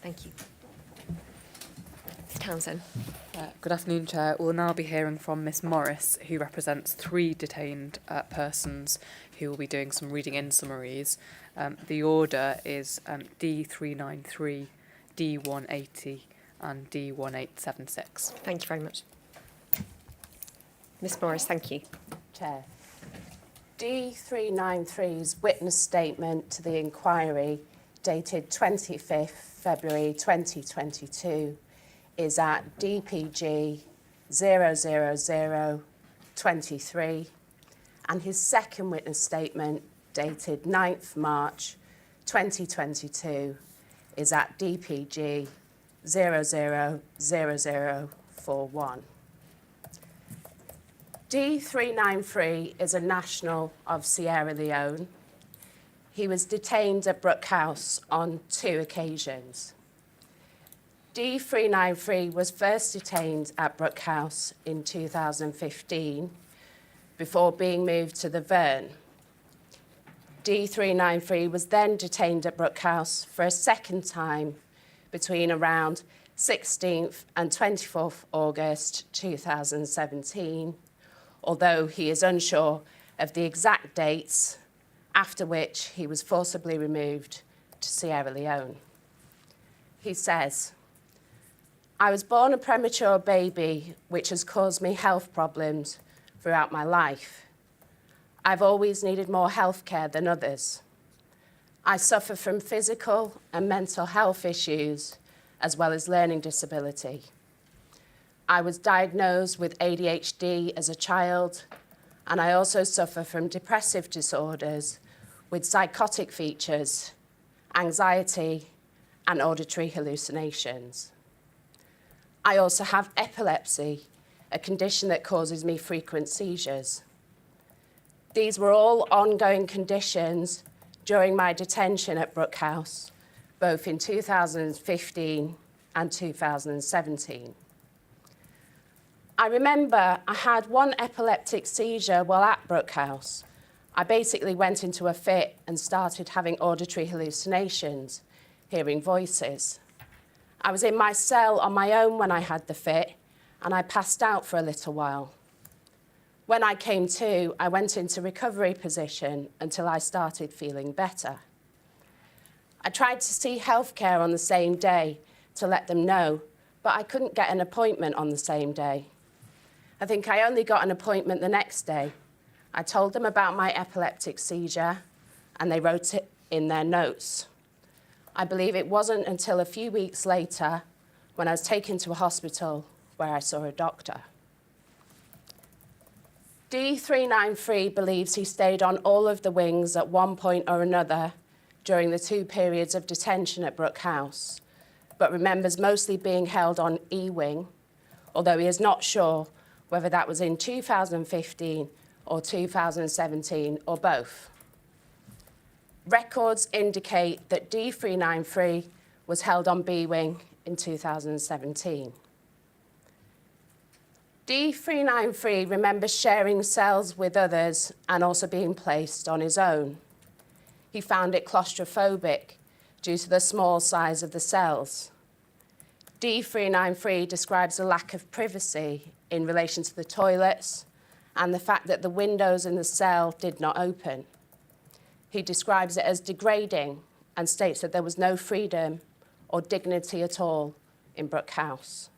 Thank you. Ms Townsend. Good afternoon, Chair. We'll now be hearing from Miss Morris, who represents 3 detained persons who will be doing some reading in summaries. The order is D393, D180 and D1876. Thank you very much. Ms Morris, thank you. Chair. D393's witness statement to the inquiry dated 25th February 2022 is at DPG 00023, and his second witness statement dated 9th March 2022 is at DPG 000041. D393 is a national of Sierra Leone. He was detained at Brook House on 2 occasions. D393 was first detained at Brook House in 2015 before being moved to the Verne. D393 was then detained at Brook House for a second time between around 16th and 24th August 2017, although he is unsure of the exact dates, after which he was forcibly removed to Sierra Leone. He says, "I was born a premature baby, which has caused me health problems throughout my life. I've always needed more health care than others. I suffer from physical and mental health issues, as well as learning disability. I was diagnosed with ADHD as a child, and I also suffer from depressive disorders with psychotic features, anxiety, and auditory hallucinations. I also have epilepsy, a condition that causes me frequent seizures. These were all ongoing conditions during my detention at Brook House, both in 2015 and 2017. I remember I had one epileptic seizure while at Brook House. I basically went into a fit and started having auditory hallucinations, hearing voices. I was in my cell on my own when I had the fit, and I passed out for a little while. When I came to, I went into recovery position until I started feeling better. I tried to see healthcare on the same day to let them know, but I couldn't get an appointment on the same day. I think I only got an appointment the next day. I told them about my epileptic seizure, and they wrote it in their notes. I believe it wasn't until a few weeks later when I was taken to a hospital where I saw a doctor. D393 believes he stayed on all of the wings at one point or another during the 2 periods of detention at Brook House, but remembers mostly being held on E-wing, although he is not sure whether that was in 2015 or 2017 or both. Records indicate that D393 was held on B-wing in 2017. D393 remembers sharing cells with others and also being placed on his own. He found it claustrophobic due to the small size of the cells. D393 describes a lack of privacy in relation to the toilets and the fact that the windows in the cell did not open. He describes it as degrading and states that there was no freedom or dignity at all in Brook House.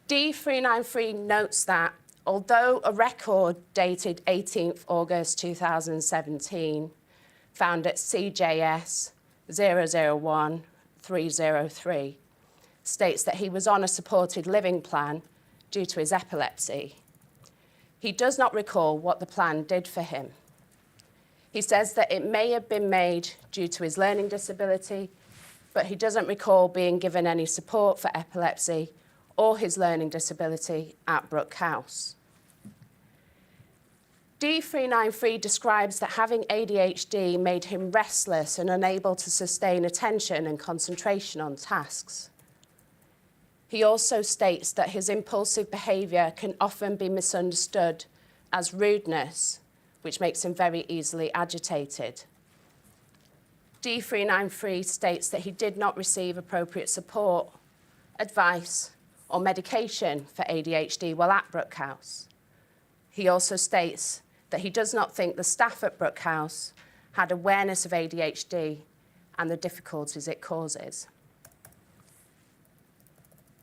D393 notes that although a record dated 18th August 2017 found at CJS 001303 states that he was on a supported living plan due to his epilepsy, he does not recall what the plan did for him. He says that it may have been made due to his learning disability, but he doesn't recall being given any support for epilepsy or his learning disability at Brook House. D393 describes that having ADHD made him restless and unable to sustain attention and concentration on tasks. He also states that his impulsive behaviour can often be misunderstood as rudeness, which makes him very easily agitated. D393 states that he did not receive appropriate support, advice, or medication for ADHD while at Brook House. He also states that he does not think the staff at Brook House had awareness of ADHD and the difficulties it causes.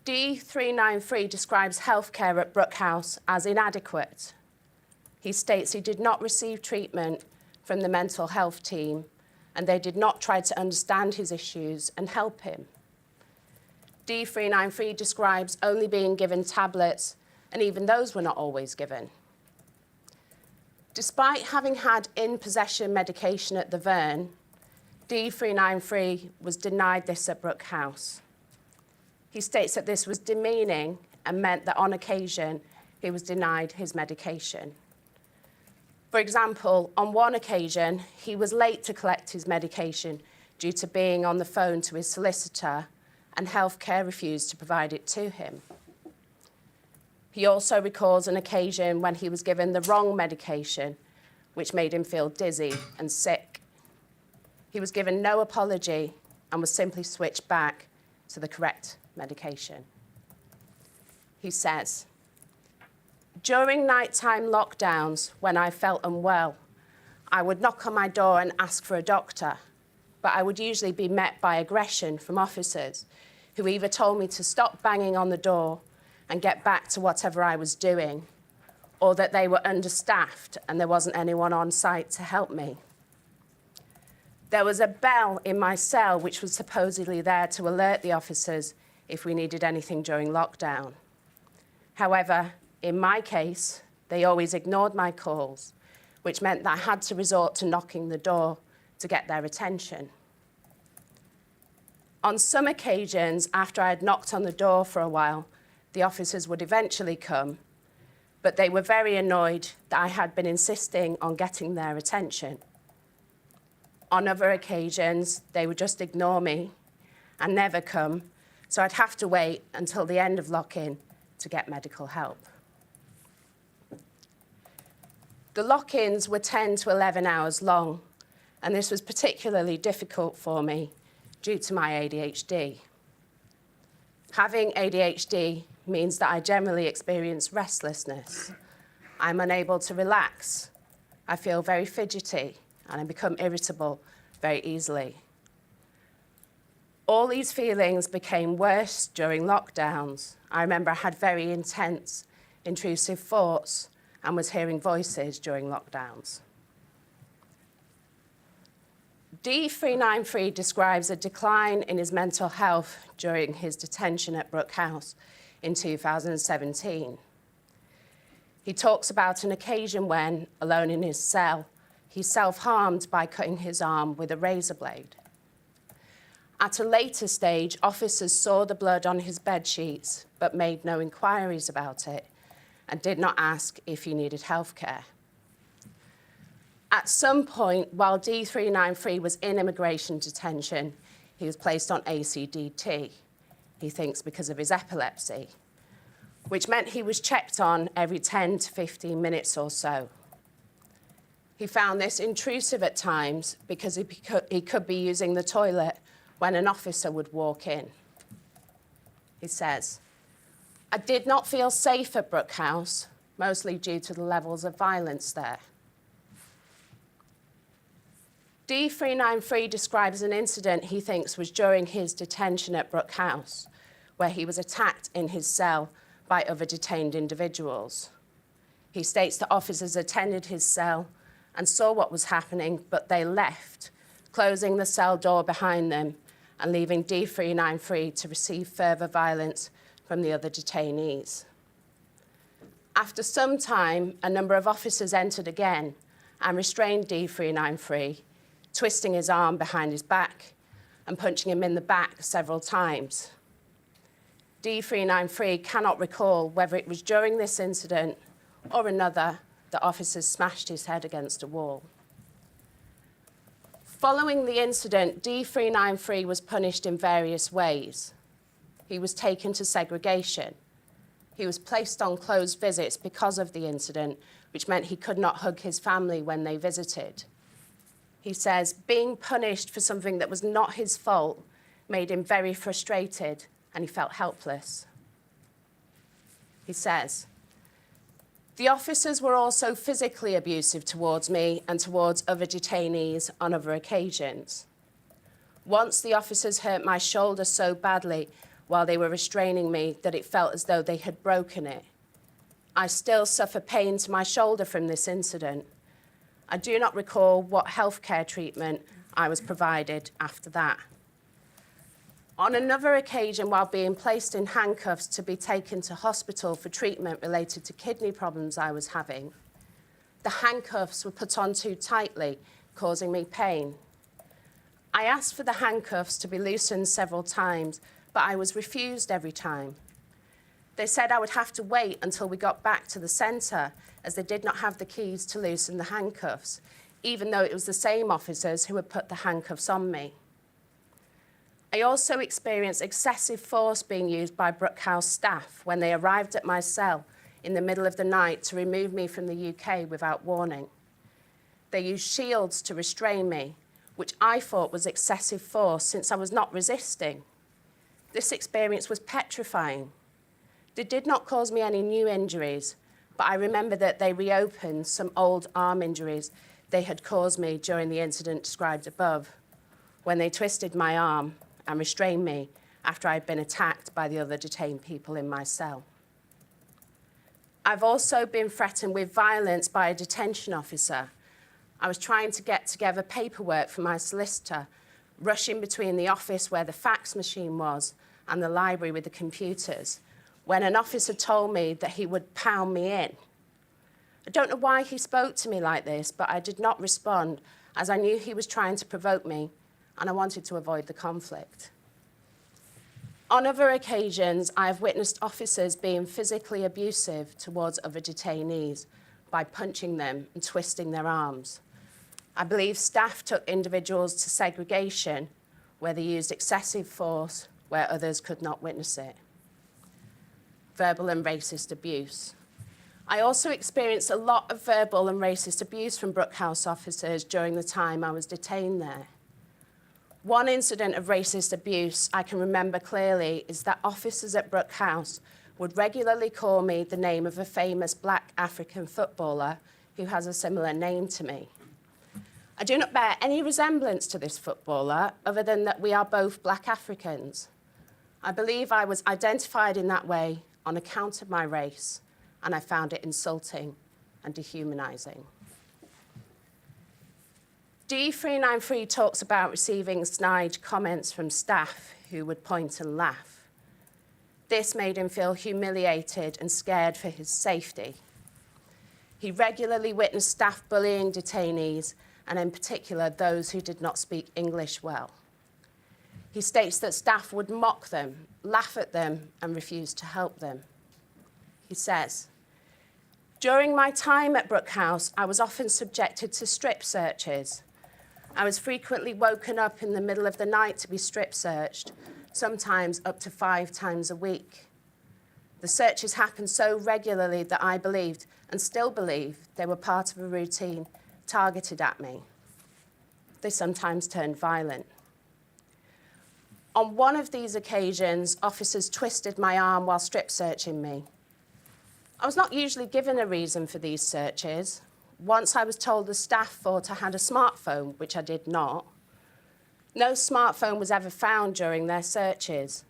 D393 describes healthcare at Brook House as inadequate. He states he did not receive treatment from the mental health team and they did not try to understand his issues and help him. D393 describes only being given tablets, and even those were not always given. Despite having had in possession medication at the Verne, D393 was denied this at Brook House. He states that this was demeaning and meant that on occasion he was denied his medication. For example, on one occasion, he was late to collect his medication due to being on the phone to his solicitor, and healthcare refused to provide it to him. He also recalls an occasion when he was given the wrong medication, which made him feel dizzy and sick. He was given no apology and was simply switched back to the correct medication. He says, "During nighttime lockdowns, when I felt unwell, I would knock on my door and ask for a doctor, but I would usually be met by aggression from officers who either told me to stop banging on the door and get back to whatever I was doing, or that they were understaffed and there wasn't anyone on site to help me. There was a bell in my cell which was supposedly there to alert the officers if we needed anything during lockdown. However, in my case, they always ignored my calls, which meant that I had to resort to knocking the door to get their attention. On some occasions, after I had knocked on the door for a while, the officers would eventually come, but they were very annoyed that I had been insisting on getting their attention. On other occasions, they would just ignore me and never come, so I'd have to wait until the end of lock-in to get medical help. The lock-ins were 10 to 11 hours long, and this was particularly difficult for me due to my ADHD. Having ADHD means that I generally experience restlessness. I'm unable to relax. I feel very fidgety, and I become irritable very easily. All these feelings became worse during lockdowns. I remember I had very intense, intrusive thoughts and was hearing voices during lockdowns. D393 describes a decline in his mental health during his detention at Brook House in 2017. He talks about an occasion when, alone in his cell, he self-harmed by cutting his arm with a razor blade. At a later stage, officers saw the blood on his bed sheets but made no inquiries about it and did not ask if he needed healthcare. At some point, while D393 was in immigration detention, he was placed on ACDT, he thinks because of his epilepsy, which meant he was checked on every 10 to 15 minutes or so. He found this intrusive at times because he could be using the toilet when an officer would walk in. He says, "I did not feel safe at Brook House, mostly due to the levels of violence there." D393 describes an incident he thinks was during his detention at Brook House, where he was attacked in his cell by other detained individuals. He states that officers attended his cell and saw what was happening, but they left, closing the cell door behind them and leaving D393 to receive further violence from the other detainees. After some time, a number of officers entered again and restrained D393, twisting his arm behind his back and punching him in the back several times. D393 cannot recall whether it was during this incident or another that officers smashed his head against a wall. Following the incident, D393 was punished in various ways. He was taken to segregation. He was placed on closed visits because of the incident, which meant he could not hug his family when they visited. He says, being punished for something that was not his fault made him very frustrated and he felt helpless. He says, the officers were also physically abusive towards me and towards other detainees on other occasions. Once the officers hurt my shoulder so badly while they were restraining me that it felt as though they had broken it. I still suffer pain to my shoulder from this incident. I do not recall what healthcare treatment I was provided after that. On another occasion, while being placed in handcuffs to be taken to hospital for treatment related to kidney problems I was having, the handcuffs were put on too tightly, causing me pain. I asked for the handcuffs to be loosened several times, but I was refused every time. They said I would have to wait until we got back to the centre, as they did not have the keys to loosen the handcuffs, even though it was the same officers who had put the handcuffs on me. I also experienced excessive force being used by Brook House staff when they arrived at my cell in the middle of the night to remove me from the UK without warning. They used shields to restrain me, which I thought was excessive force since I was not resisting. This experience was petrifying. They did not cause me any new injuries, but I remember that they reopened some old arm injuries they had caused me during the incident described above, when they twisted my arm and restrained me after I had been attacked by the other detained people in my cell. I've also been threatened with violence by a detention officer. I was trying to get together paperwork for my solicitor, rushing between the office where the fax machine was and the library with the computers, when an officer told me that he would pound me in. I don't know why he spoke to me like this, but I did not respond, as I knew he was trying to provoke me, and I wanted to avoid the conflict. On other occasions, I have witnessed officers being physically abusive towards other detainees by punching them and twisting their arms. I believe staff took individuals to segregation, where they used excessive force where others could not witness it. Verbal and racist abuse. I also experienced a lot of verbal and racist abuse from Brook House officers during the time I was detained there. One incident of racist abuse I can remember clearly is that officers at Brook House would regularly call me the name of a famous black African footballer who has a similar name to me. I do not bear any resemblance to this footballer other than that we are both black Africans. I believe I was identified in that way on account of my race, and I found it insulting and dehumanising. D393 talks about receiving snide comments from staff who would point and laugh. This made him feel humiliated and scared for his safety. He regularly witnessed staff bullying detainees, and in particular those who did not speak English well. He states that staff would mock them, laugh at them, and refuse to help them. He says, during my time at Brook House, I was often subjected to strip searches. I was frequently woken up in the middle of the night to be strip searched, sometimes up to 5 times a week. The searches happened so regularly that I believed, and still believe, they were part of a routine targeted at me. They sometimes turned violent. On one of these occasions, officers twisted my arm while strip searching me. I was not usually given a reason for these searches. Once I was told the staff thought I had a smartphone, which I did not. No smartphone was ever found during their searches.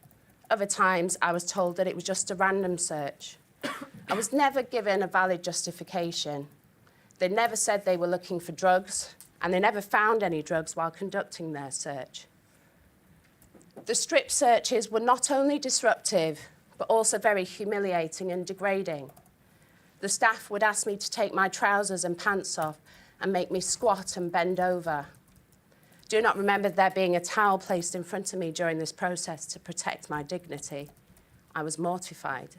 Other times, I was told that it was just a random search. I was never given a valid justification. They never said they were looking for drugs, and they never found any drugs while conducting their search. The strip searches were not only disruptive, but also very humiliating and degrading. The staff would ask me to take my trousers and pants off and make me squat and bend over. I do not remember there being a towel placed in front of me during this process to protect my dignity. I was mortified.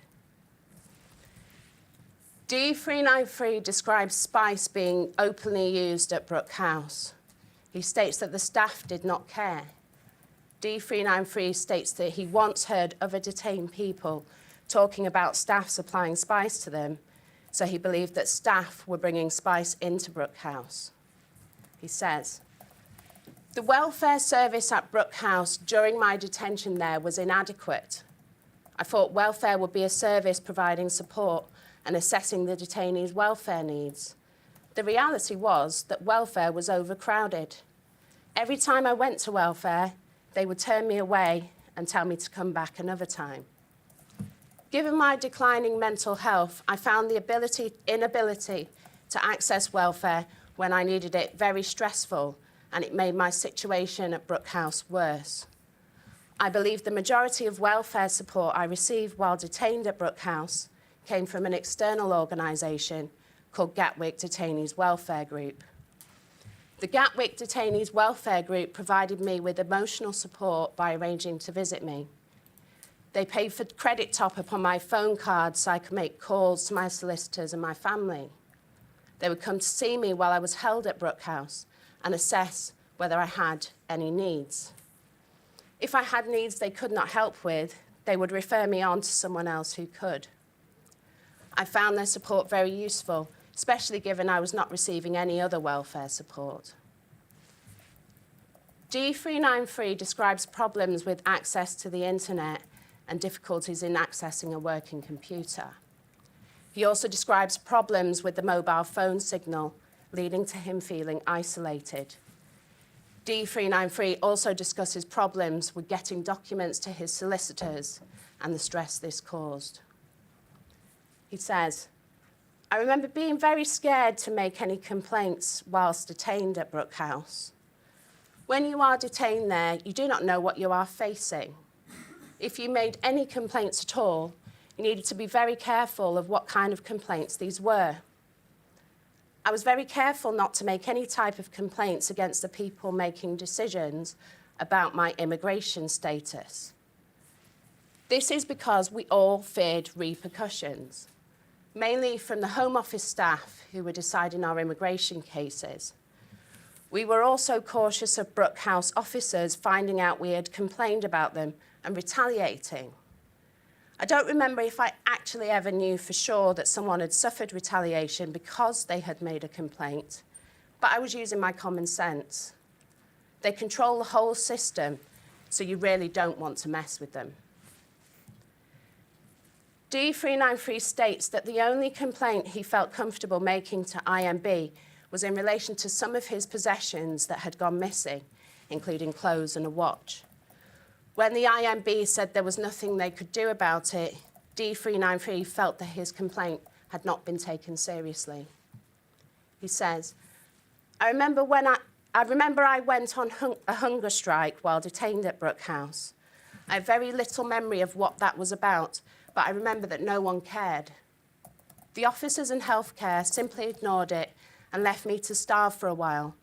D393 describes spice being openly used at Brook House. He states that the staff did not care. D393 states that he once heard other detained people talking about staff supplying spice to them, so he believed that staff were bringing spice into Brook House. He says, The welfare service at Brook House during my detention there was inadequate. I thought welfare would be a service providing support and assessing the detainees' welfare needs. The reality was that welfare was overcrowded. Every time I went to welfare, they would turn me away and tell me to come back another time. Given my declining mental health, I found the inability to access welfare when I needed it very stressful, and it made my situation at Brook House worse. I believe the majority of welfare support I received while detained at Brook House came from an external organisation called Gatwick Detainees Welfare Group. The Gatwick Detainees Welfare Group provided me with emotional support by arranging to visit me. They paid for credit top-up on my phone card so I could make calls to my solicitors and my family. They would come to see me while I was held at Brook House and assess whether I had any needs. If I had needs they could not help with, they would refer me on to someone else who could. I found their support very useful, especially given I was not receiving any other welfare support. D393 describes problems with access to the internet and difficulties in accessing a working computer. He also describes problems with the mobile phone signal, leading to him feeling isolated. D393 also discusses problems with getting documents to his solicitors and the stress this caused. He says, I remember being very scared to make any complaints whilst detained at Brook House. When you are detained there, you do not know what you are facing. If you made any complaints at all, you needed to be very careful of what kind of complaints these were. I was very careful not to make any type of complaints against the people making decisions about my immigration status. This is because we all feared repercussions, mainly from the Home Office staff who were deciding our immigration cases. We were also cautious of Brook House officers finding out we had complained about them and retaliating. I don't remember if I actually ever knew for sure that someone had suffered retaliation because they had made a complaint, but I was using my common sense. They control the whole system, so you really don't want to mess with them. D393 states that the only complaint he felt comfortable making to IMB was in relation to some of his possessions that had gone missing, including clothes and a watch. When the IMB said there was nothing they could do about it, D393 felt that his complaint had not been taken seriously. He says, I remember I went on a hunger strike while detained at Brook House. I have very little memory of what that was about, but I remember that no one cared. The officers in healthcare simply ignored it and left me to starve for a while.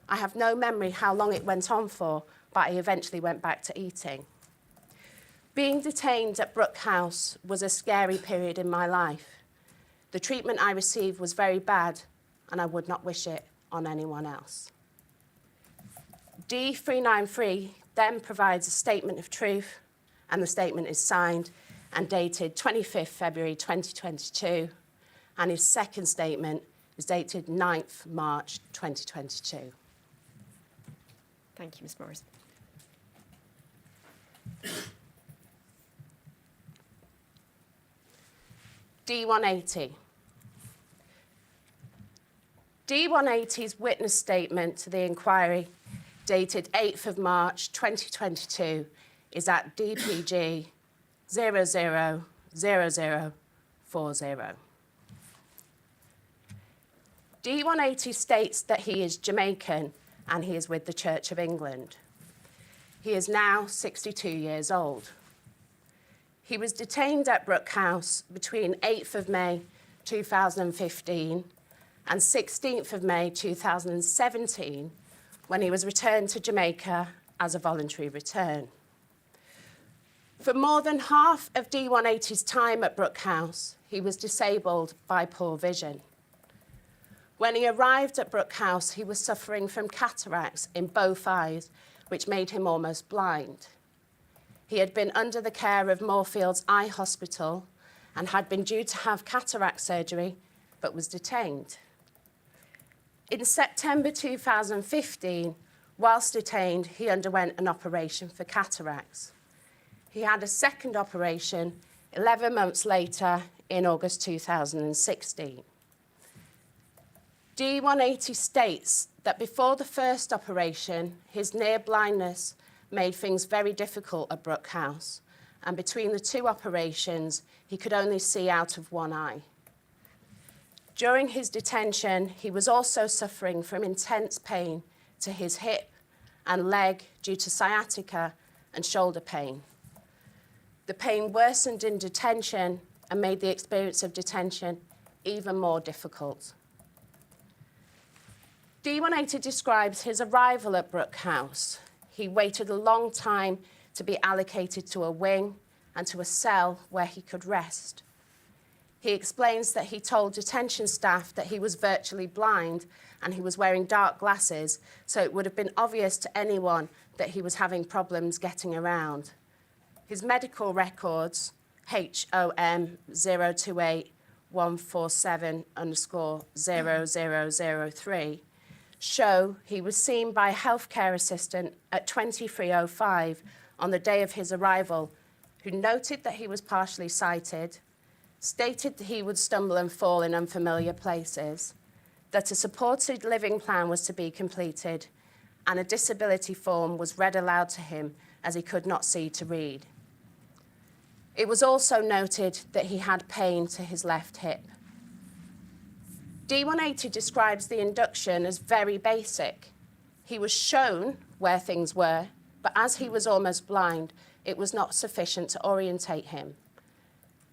I have no memory how long it went on for, but I eventually went back to eating. Being detained at Brook House was a scary period in my life. The treatment I received was very bad, and I would not wish it on anyone else. D393 then provides a statement of truth, and the statement is signed and dated 25th February 2022, and his second statement is dated 9th March 2022. Thank you, Ms Morris. D180. D180's witness statement to the inquiry, dated 8th of March 2022, is at DPG 000040. D180 states that he is Jamaican and he is with the Church of England. He is now 62 years old. He was detained at Brook House between 8th of May 2015 and 16th of May 2017 when he was returned to Jamaica as a voluntary return. For more than half of D180's time at Brook House, he was disabled by poor vision. When he arrived at Brook House, he was suffering from cataracts in both eyes, which made him almost blind. He had been under the care of Moorfields Eye Hospital and had been due to have cataract surgery, but was detained. In September 2015, Whilst detained, he underwent an operation for cataracts. He had a second operation 11 months later in August 2016. D180 states that before the first operation, his near blindness made things very difficult at Brook House, and between the two operations, he could only see out of one eye. During his detention, he was also suffering from intense pain to his hip and leg due to sciatica and shoulder pain. The pain worsened in detention and made the experience of detention even more difficult. D180 describes his arrival at Brook House. He waited a long time to be allocated to a wing and to a cell where he could rest. He explains that he told detention staff that he was virtually blind and he was wearing dark glasses, so it would have been obvious to anyone that he was having problems getting around. His medical records, HOM 028-147_0003, show he was seen by a healthcare assistant at 23:05 on the day of his arrival, who noted that he was partially sighted, stated that he would stumble and fall in unfamiliar places, that a supported living plan was to be completed, and a disability form was read aloud to him as he could not see to read. It was also noted that he had pain to his left hip. D180 describes the induction as very basic. He was shown where things were, but as he was almost blind, it was not sufficient to orientate him.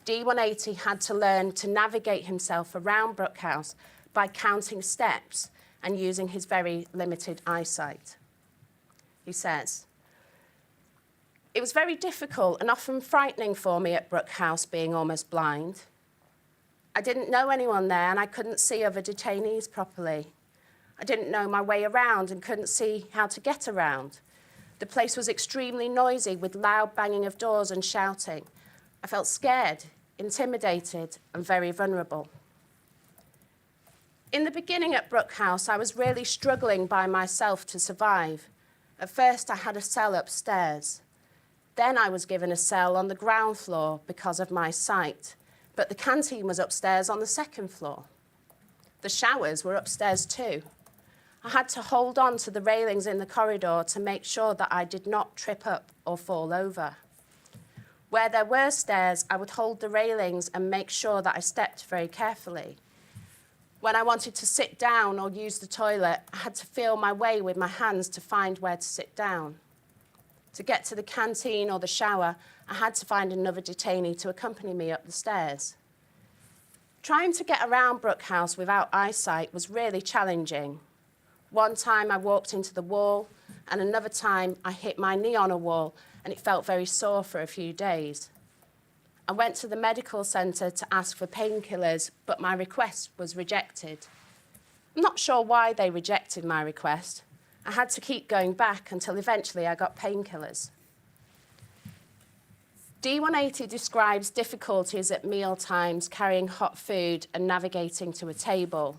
D180 had to learn to navigate himself around Brook House by counting steps and using his very limited eyesight. He says, "It was very difficult and often frightening for me at Brook House being almost blind. I didn't know anyone there and I couldn't see other detainees properly. I didn't know my way around and couldn't see how to get around. The place was extremely noisy with loud banging of doors and shouting. I felt scared, intimidated, and very vulnerable. In the beginning at Brook House, I was really struggling by myself to survive. At first, I had a cell upstairs. Then I was given a cell on the ground floor because of my sight, but the canteen was upstairs on the second floor. The showers were upstairs too. I had to hold on to the railings in the corridor to make sure that I did not trip up or fall over. Where there were stairs, I would hold the railings and make sure that I stepped very carefully. When I wanted to sit down or use the toilet, I had to feel my way with my hands to find where to sit down. To get to the canteen or the shower, I had to find another detainee to accompany me up the stairs. Trying to get around Brook House without eyesight was really challenging. One time I walked into the wall, and another time I hit my knee on a wall, and it felt very sore for a few days. I went to the medical centre to ask for painkillers, but my request was rejected. I'm not sure why they rejected my request. I had to keep going back until eventually I got painkillers. D180 describes difficulties at meal times, carrying hot food and navigating to a table.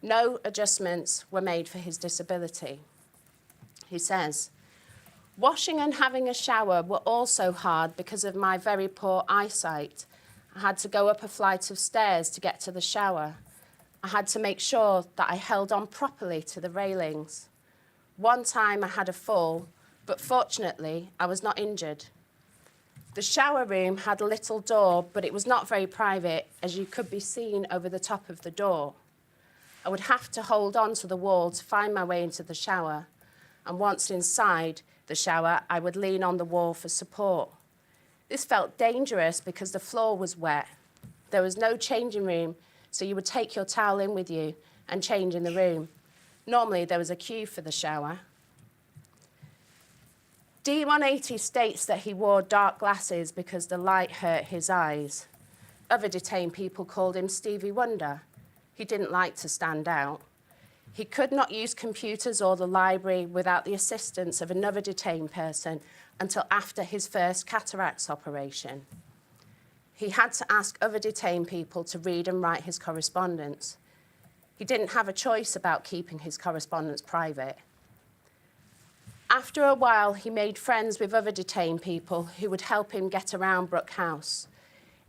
No adjustments were made for his disability. He says, "Washing and having a shower were also hard because of my very poor eyesight. I had to go up a flight of stairs to get to the shower. I had to make sure that I held on properly to the railings. One time I had a fall, but fortunately I was not injured. The shower room had a little door, but it was not very private, as you could be seen over the top of the door. I would have to hold on to the wall to find my way into the shower, and once inside the shower, I would lean on the wall for support. This felt dangerous because the floor was wet. There was no changing room, so you would take your towel in with you and change in the room. Normally, there was a queue for the shower." D180 states that he wore dark glasses because the light hurt his eyes. Other detained people called him Stevie Wonder. He didn't like to stand out. He could not use computers or the library without the assistance of another detained person until after his first cataracts operation. He had to ask other detained people to read and write his correspondence. He didn't have a choice about keeping his correspondence private. After a while, he made friends with other detained people who would help him get around Brook House.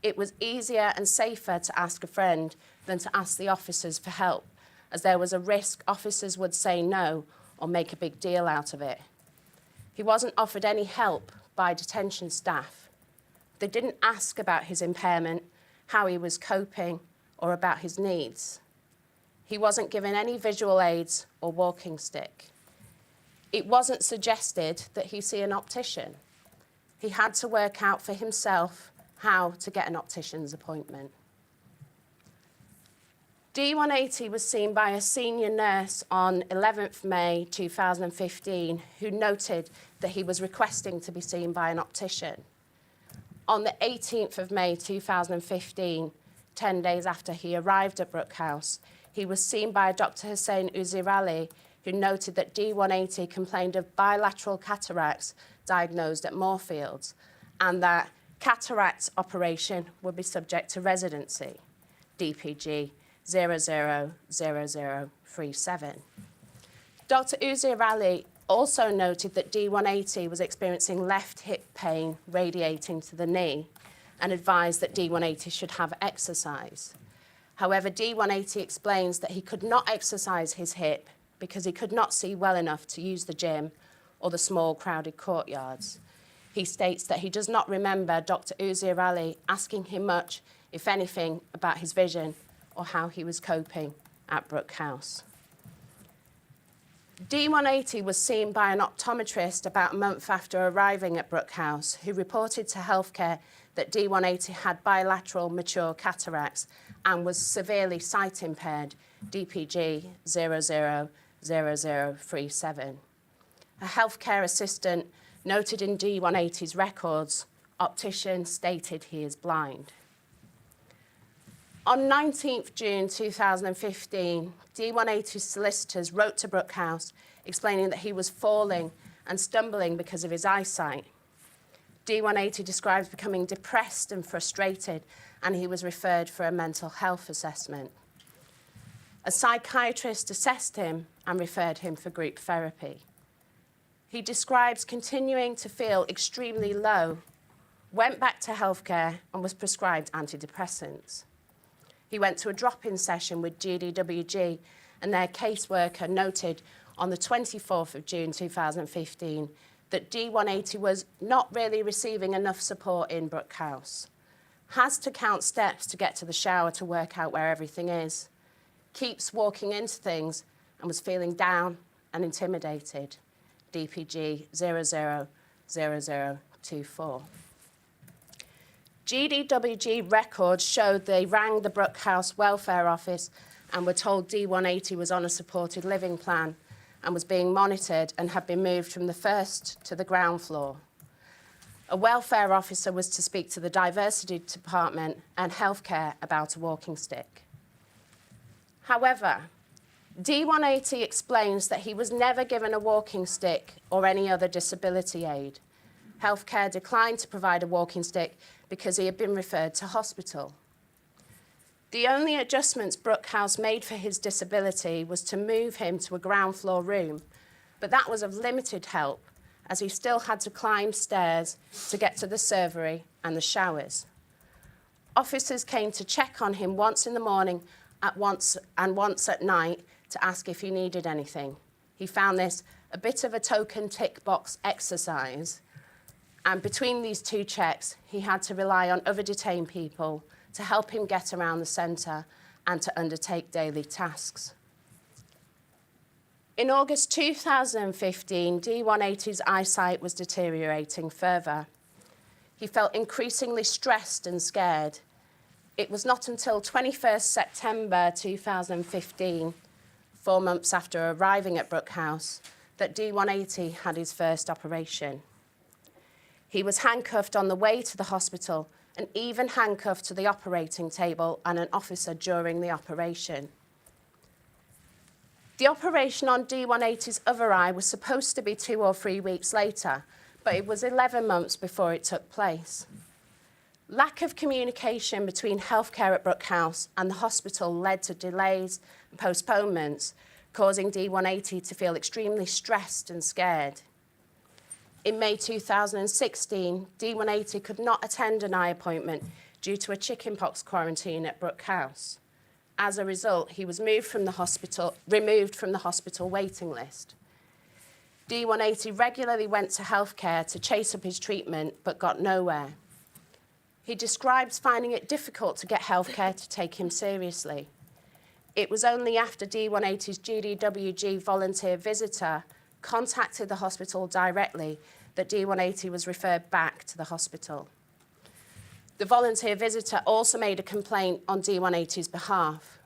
It was easier and safer to ask a friend than to ask the officers for help, as there was a risk officers would say no or make a big deal out of it. He wasn't offered any help by detention staff. They didn't ask about his impairment, how he was coping, or about his needs. He wasn't given any visual aids or walking stick. It wasn't suggested that he see an optician. He had to work out for himself how to get an optician's appointment. D180 was seen by a senior nurse on 11th May 2015 who noted that he was requesting to be seen by an optician. On the 18th of May 2015, 10 days after he arrived at Brook House, he was seen by Dr. Hussein Uzirali, who noted that D180 complained of bilateral cataracts diagnosed at Moorfields, and that cataract operation would be subject to residency, DPG 000037. Dr. Uzirali also noted that D180 was experiencing left hip pain radiating to the knee and advised that D180 should have exercise. However, D180 explains that he could not exercise his hip because he could not see well enough to use the gym or the small crowded courtyards. He states that he does not remember Dr. Uzirali asking him much, if anything, about his vision or how he was coping at Brook House. D180 was seen by an optometrist about a month after arriving at Brook House, who reported to healthcare that D180 had bilateral mature cataracts and was severely sight impaired, DPG 000037. A healthcare assistant noted in D180's records, Optician stated he is blind. On 19th June 2015, D180's solicitors wrote to Brook House explaining that he was falling and stumbling because of his eyesight. D180 describes becoming depressed and frustrated, and he was referred for a mental health assessment. A psychiatrist assessed him and referred him for group therapy. He describes continuing to feel extremely low, went back to healthcare and was prescribed antidepressants. He went to a drop-in session with GDWG, and their caseworker noted on the 24th of June 2015 that D180 was not really receiving enough support in Brook House, has to count steps to get to the shower to work out where everything is, keeps walking into things and was feeling down and intimidated, DPG 000024. GDWG records showed they rang the Brook House Welfare Office and were told D180 was on a supported living plan and was being monitored and had been moved from the first to the ground floor. A welfare officer was to speak to the diversity department and healthcare about a walking stick. However, D180 explains that he was never given a walking stick or any other disability aid. Healthcare declined to provide a walking stick because he had been referred to hospital. The only adjustments Brook House made for his disability was to move him to a ground floor room, but that was of limited help as he still had to climb stairs to get to the servery and the showers. Officers came to check on him once in the morning once at night to ask if he needed anything. He found this a bit of a token tick box exercise, and between these two checks, he had to rely on other detained people to help him get around the centre and to undertake daily tasks. In August 2015, D180's eyesight was deteriorating further. He felt increasingly stressed and scared. It was not until 21st September 2015, 4 months after arriving at Brook House, that D180 had his first operation. He was handcuffed on the way to the hospital and even handcuffed to the operating table and an officer during the operation. The operation on D180's other eye was supposed to be 2 or 3 weeks later, but it was 11 months before it took place. Lack of communication between healthcare at Brook House and the hospital led to delays and postponements, causing D180 to feel extremely stressed and scared. In May 2016, D180 could not attend an eye appointment due to a chickenpox quarantine at Brook House. As a result, he was removed from the hospital waiting list. D180 regularly went to healthcare to chase up his treatment, but got nowhere. He describes finding it difficult to get healthcare to take him seriously. It was only after D180's GDWG volunteer visitor contacted the hospital directly that D180 was referred back to the hospital. The volunteer visitor also made a complaint on D180's behalf.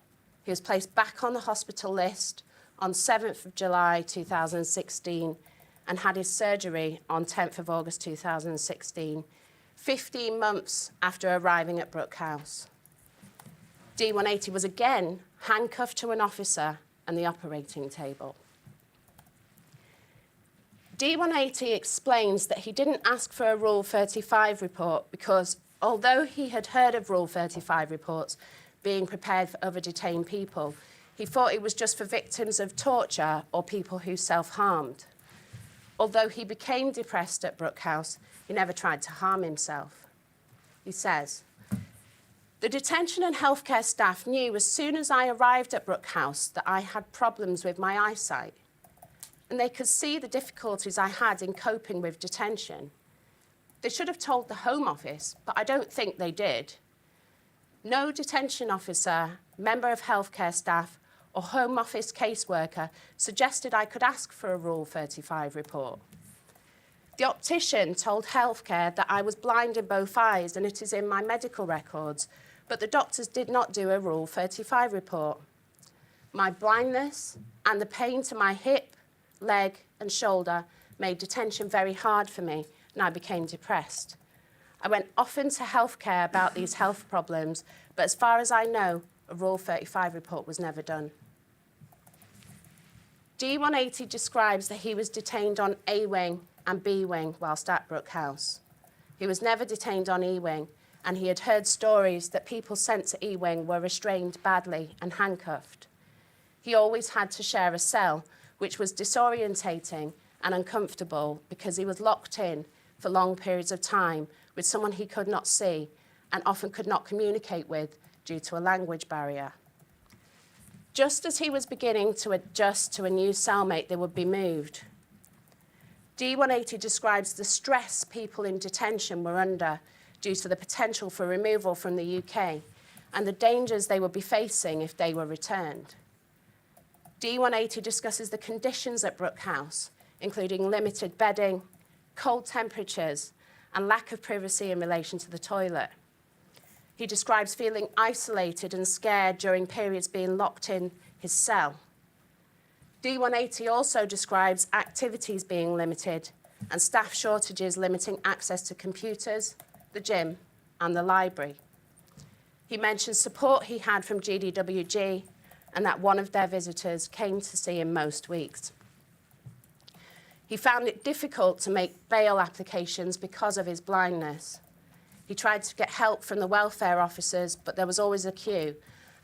He was placed back on the hospital list on 7th of July 2016 and had his surgery on 10th of August 2016, 15 months after arriving at Brook House. D180 was again handcuffed to an officer and the operating table. D180 explains that he didn't ask for a Rule 35 report because although he had heard of Rule 35 reports being prepared for other detained people, he thought it was just for victims of torture or people who self-harmed. Although he became depressed at Brook House, he never tried to harm himself. He says, "The detention and healthcare staff knew as soon as I arrived at Brook House that I had problems with my eyesight, and they could see the difficulties I had in coping with detention. They should have told the Home Office, but I don't think they did. No detention officer, member of healthcare staff, or Home Office caseworker suggested I could ask for a Rule 35 report. The optician told healthcare that I was blind in both eyes and it is in my medical records, but the doctors did not do a Rule 35 report. My blindness and the pain to my hip, leg and shoulder made detention very hard for me, and I became depressed. I went often to healthcare about these health problems, but as far as I know, a Rule 35 report was never done." D180 describes that he was detained on A Wing and B Wing whilst at Brook House. He was never detained on E Wing, and he had heard stories that people sent to E Wing were restrained badly and handcuffed. He always had to share a cell, which was disorientating and uncomfortable because he was locked in for long periods of time with someone he could not see and often could not communicate with due to a language barrier. Just as he was beginning to adjust to a new cellmate, they would be moved. D180 describes the stress people in detention were under due to the potential for removal from the UK and the dangers they would be facing if they were returned. D180 discusses the conditions at Brook House, including limited bedding, cold temperatures, and lack of privacy in relation to the toilet. He describes feeling isolated and scared during periods being locked in his cell. D180 also describes activities being limited and staff shortages limiting access to computers, the gym, and the library. He mentions support he had from GDWG and that one of their visitors came to see him most weeks. He found it difficult to make bail applications because of his blindness. He tried to get help from the welfare officers, but there was always a queue,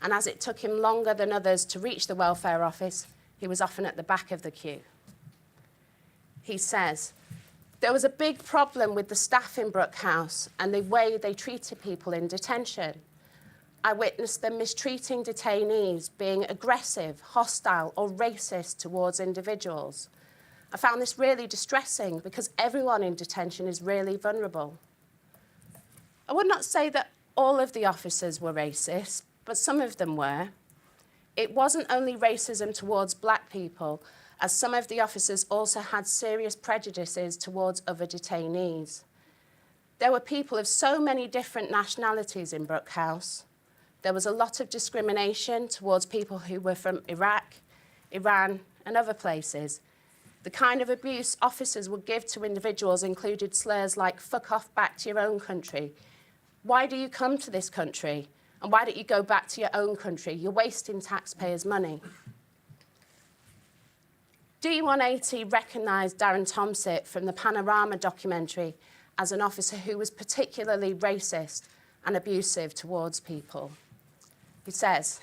and as it took him longer than others to reach the welfare office, he was often at the back of the queue. He says, "There was a big problem with the staff in Brook House and the way they treated people in detention. I witnessed them mistreating detainees, being aggressive, hostile, or racist towards individuals. I found this really distressing because everyone in detention is really vulnerable. I would not say that all of the officers were racist, but some of them were. It wasn't only racism towards black people, as some of the officers also had serious prejudices towards other detainees. There were people of so many different nationalities in Brook House. There was a lot of discrimination towards people who were from Iraq, Iran, and other places. The kind of abuse officers would give to individuals included slurs like, 'fuck off back to your own country.' 'Why do you come to this country? And why don't you go back to your own country? You're wasting taxpayers' money.' D180 recognised Darren Tomsit from the Panorama documentary as an officer who was particularly racist and abusive towards people. He says,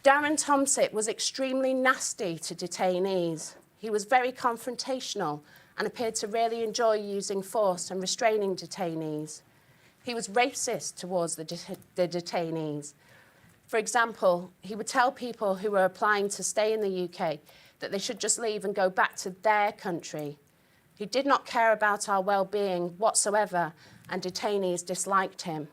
"Darren Tomsit was extremely nasty to detainees. He was very confrontational and appeared to really enjoy using force and restraining detainees. He was racist towards the detainees. For example, he would tell people who were applying to stay in the UK that they should just leave and go back to their country. He did not care about our well-being whatsoever, and detainees disliked him.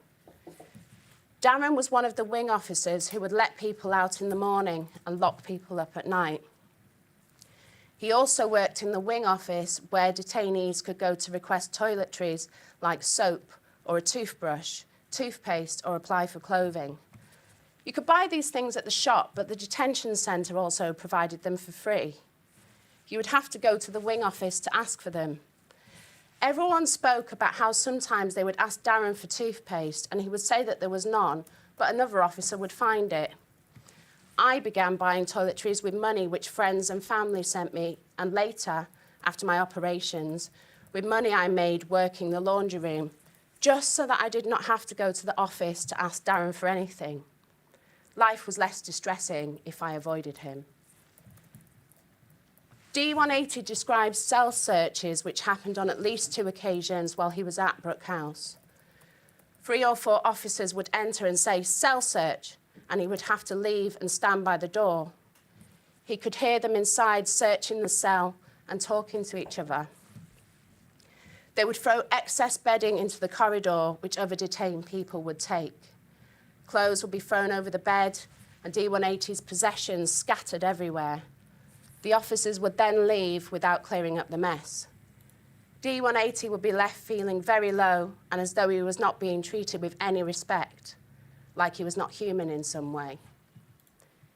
Darren was one of the wing officers who would let people out in the morning and lock people up at night. He also worked in the wing office where detainees could go to request toiletries like soap or a toothbrush, toothpaste, or apply for clothing. You could buy these things at the shop, but the detention centre also provided them for free. You would have to go to the wing office to ask for them. Everyone spoke about how sometimes they would ask Darren for toothpaste and he would say that there was none, but another officer would find it. I began buying toiletries with money which friends and family sent me, and later, after my operations, with money I made working the laundry room, just so that I did not have to go to the office to ask Darren for anything. Life was less distressing if I avoided him. D180 describes cell searches which happened on at least 2 occasions while he was at Brook House. 3 or 4 officers would enter and say, "Cell search," and he would have to leave and stand by the door. He could hear them inside searching the cell and talking to each other. They would throw excess bedding into the corridor, which other detained people would take. Clothes would be thrown over the bed, and D180's possessions scattered everywhere. The officers would then leave without clearing up the mess. D180 would be left feeling very low and as though he was not being treated with any respect, like he was not human in some way.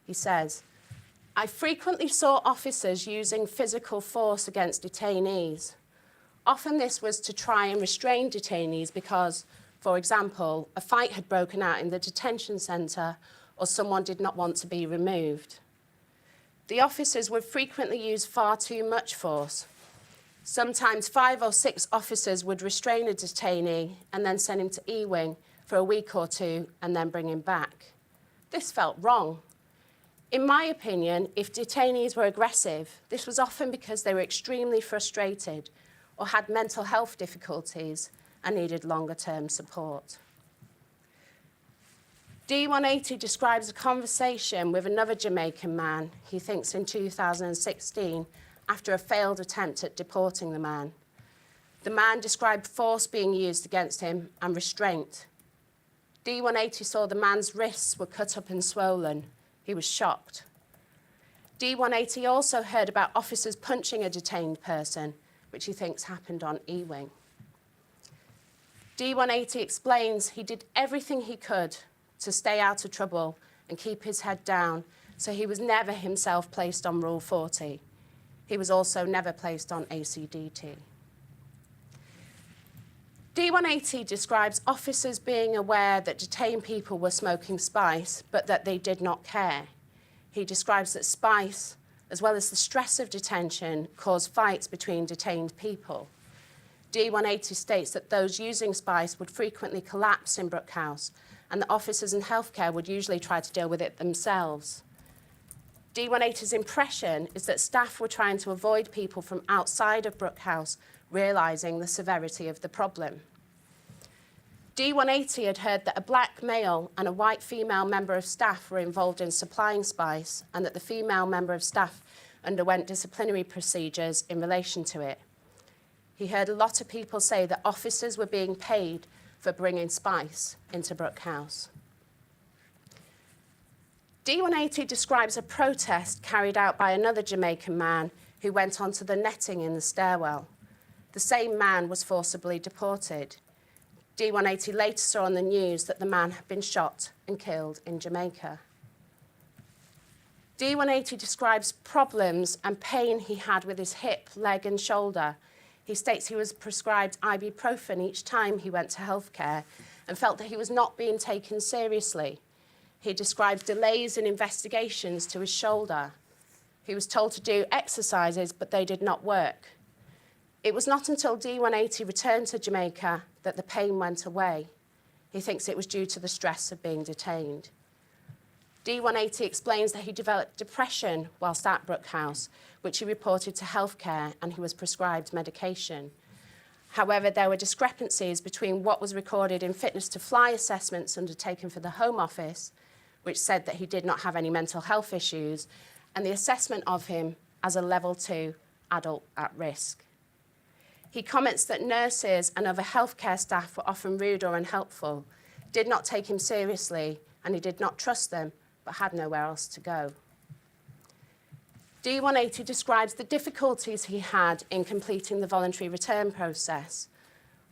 He says, "I frequently saw officers using physical force against detainees. Often this was to try and restrain detainees because, for example, a fight had broken out in the detention centre or someone did not want to be removed. The officers would frequently use far too much force. Sometimes 5 or 6 officers would restrain a detainee and then send him to E-Wing for a week or 2 and then bring him back. This felt wrong. In my opinion, if detainees were aggressive, this was often because they were extremely frustrated or had mental health difficulties and needed longer-term support." D180 describes a conversation with another Jamaican man, he thinks in 2016, after a failed attempt at deporting the man. The man described force being used against him and restraint. D180 saw the man's wrists were cut up and swollen. He was shocked. D180 also heard about officers punching a detained person, which he thinks happened on E-Wing. D180 explains he did everything he could to stay out of trouble and keep his head down, so he was never himself placed on Rule 40. He was also never placed on ACDT. D180 describes officers being aware that detained people were smoking spice, but that they did not care. He describes that spice, as well as the stress of detention, caused fights between detained people. D180 states that those using spice would frequently collapse in Brook House, and the officers in healthcare would usually try to deal with it themselves. D180's impression is that staff were trying to avoid people from outside of Brook House realising the severity of the problem. D180 had heard that a black male and a white female member of staff were involved in supplying spice, and that the female member of staff underwent disciplinary procedures in relation to it. He heard a lot of people say that officers were being paid for bringing spice into Brook House. D180 describes a protest carried out by another Jamaican man who went onto the netting in the stairwell. The same man was forcibly deported. D180 later saw on the news that the man had been shot and killed in Jamaica. D180 describes problems and pain he had with his hip, leg and shoulder. He states he was prescribed ibuprofen each time he went to healthcare and felt that he was not being taken seriously. He described delays in investigations to his shoulder. He was told to do exercises, but they did not work. It was not until D180 returned to Jamaica that the pain went away. He thinks it was due to the stress of being detained. D180 explains that he developed depression whilst at Brook House, which he reported to healthcare, and he was prescribed medication. However, there were discrepancies between what was recorded in fitness to fly assessments undertaken for the Home Office, which said that he did not have any mental health issues, and the assessment of him as a level 2 adult at risk. He comments that nurses and other healthcare staff were often rude or unhelpful, did not take him seriously, and he did not trust them, but had nowhere else to go. D180 describes the difficulties he had in completing the voluntary return process.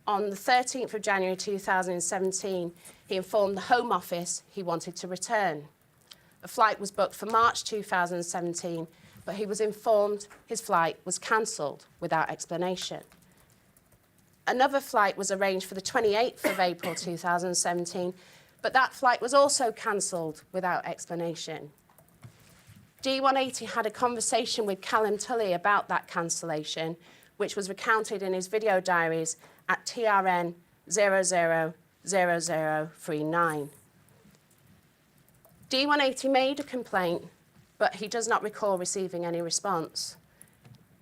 On the 13th of January 2017, he informed the Home Office he wanted to return. A flight was booked for March 2017, but he was informed his flight was cancelled without explanation. Another flight was arranged for the 28th of April 2017, but that flight was also cancelled without explanation. D180 had a conversation with Callum Tully about that cancellation, which was recounted in his video diaries at TRN 000039. D180 made a complaint, but he does not recall receiving any response.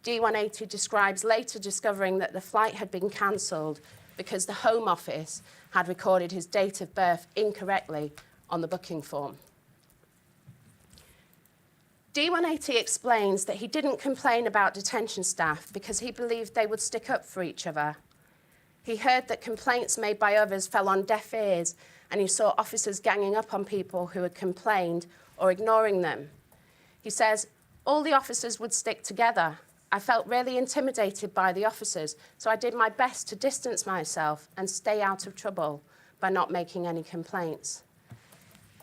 D180 describes later discovering that the flight had been cancelled because the Home Office had recorded his date of birth incorrectly on the booking form. D180 explains that he didn't complain about detention staff because he believed they would stick up for each other. He heard that complaints made by others fell on deaf ears, and he saw officers ganging up on people who had complained or ignoring them. He says, all the officers would stick together. I felt really intimidated by the officers, so I did my best to distance myself and stay out of trouble by not making any complaints.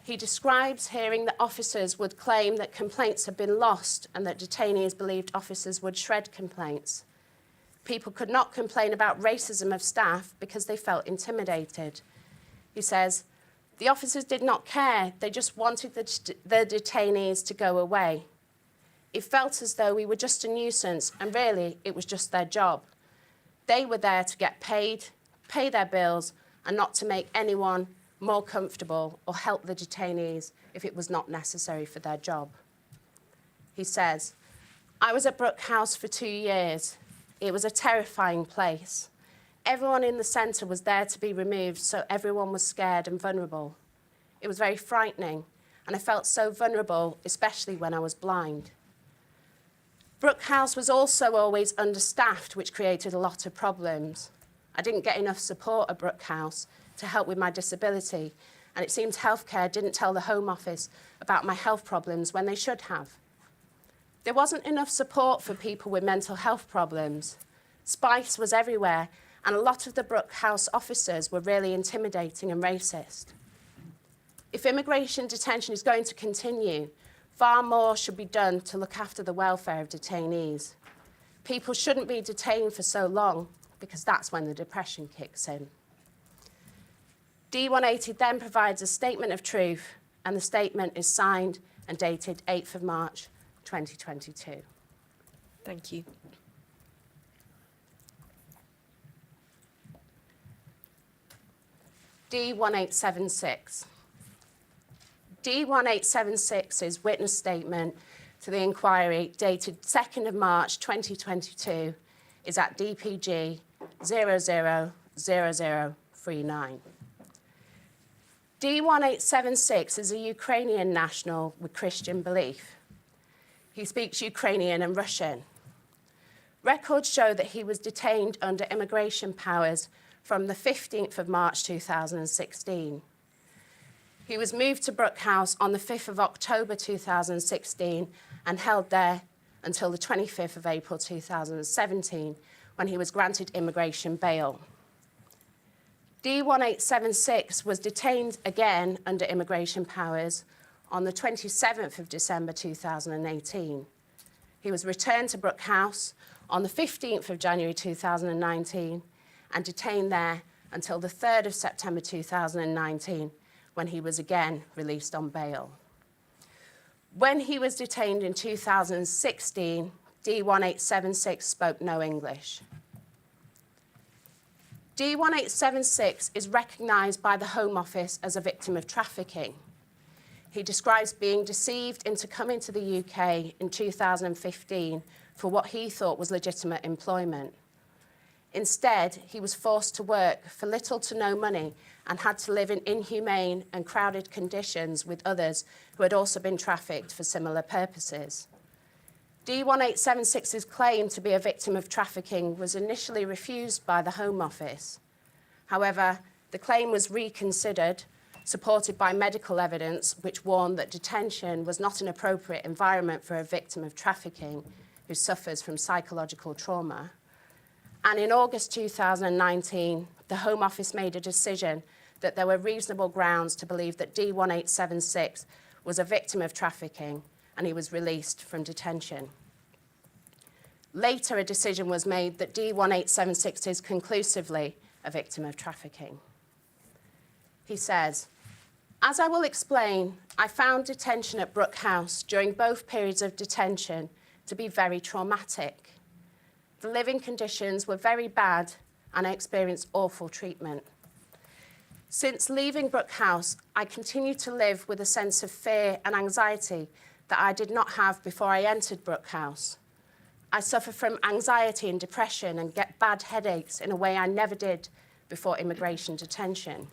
He describes hearing that officers would claim that complaints had been lost and that detainees believed officers would shred complaints. People could not complain about racism of staff because they felt intimidated. He says, the officers did not care, they just wanted the detainees to go away. It felt as though we were just a nuisance, and really it was just their job. They were there to get paid, pay their bills, and not to make anyone more comfortable or help the detainees if it was not necessary for their job. He says, I was at Brook House for 2 years. It was a terrifying place. Everyone in the centre was there to be removed, so everyone was scared and vulnerable. It was very frightening, and I felt so vulnerable, especially when I was blind. Brook House was also always understaffed, which created a lot of problems. I didn't get enough support at Brook House to help with my disability, and it seems healthcare didn't tell the Home Office about my health problems when they should have. There wasn't enough support for people with mental health problems. Spice was everywhere, and a lot of the Brook House officers were really intimidating and racist. If immigration detention is going to continue, far more should be done to look after the welfare of detainees. People shouldn't be detained for so long because that's when the depression kicks in. D180 then provides a statement of truth, and the statement is signed and dated 8th of March 2022. Thank you. D1876. D1876's witness statement to the inquiry dated 2nd of March 2022 is at DPG 000039. D1876 is a Ukrainian national with Christian belief. He speaks Ukrainian and Russian. Records show that he was detained under immigration powers from the 15th of March 2016. He was moved to Brook House on the 5th of October 2016 and held there until the 25th of April 2017, when he was granted immigration bail. D1876 was detained again under immigration powers on the 27th of December 2018. He was returned to Brook House on the 15th of January 2019 and detained there until the 3rd of September 2019, when he was again released on bail. When he was detained in 2016, D1876 spoke no English. D1876 is recognised by the Home Office as a victim of trafficking. He describes being deceived into coming to the UK in 2015 for what he thought was legitimate employment. Instead, he was forced to work for little to no money and had to live in inhumane and crowded conditions with others who had also been trafficked for similar purposes. D1876's claim to be a victim of trafficking was initially refused by the Home Office. However, the claim was reconsidered, supported by medical evidence which warned that detention was not an appropriate environment for a victim of trafficking who suffers from psychological trauma. And in August 2019, the Home Office made a decision that there were reasonable grounds to believe that D1876 was a victim of trafficking, and he was released from detention. Later, a decision was made that D1876 is conclusively a victim of trafficking. He says, "As I will explain, I found detention at Brook House during both periods of detention to be very traumatic. The living conditions were very bad and I experienced awful treatment. Since leaving Brook House, I continue to live with a sense of fear and anxiety that I did not have before I entered Brook House. I suffer from anxiety and depression and get bad headaches in a way I never did before immigration detention.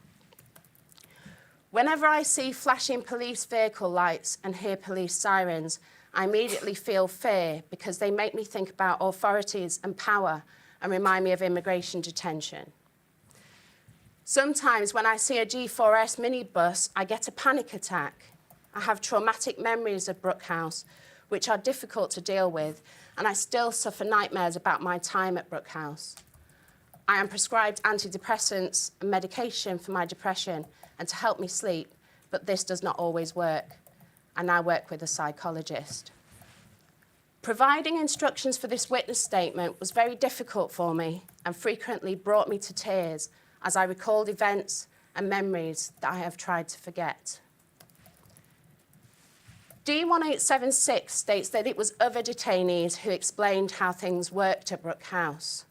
Whenever I see flashing police vehicle lights and hear police sirens, I immediately feel fear because they make me think about authorities and power and remind me of immigration detention. Sometimes when I see a G4S minibus, I get a panic attack. I have traumatic memories of Brook House, which are difficult to deal with, and I still suffer nightmares about my time at Brook House. I am prescribed antidepressants and medication for my depression and to help me sleep, but this does not always work. I now work with a psychologist. Providing instructions for this witness statement was very difficult for me and frequently brought me to tears as I recalled events and memories that I have tried to forget." D1876 states that it was other detainees who explained how things worked at Brook House.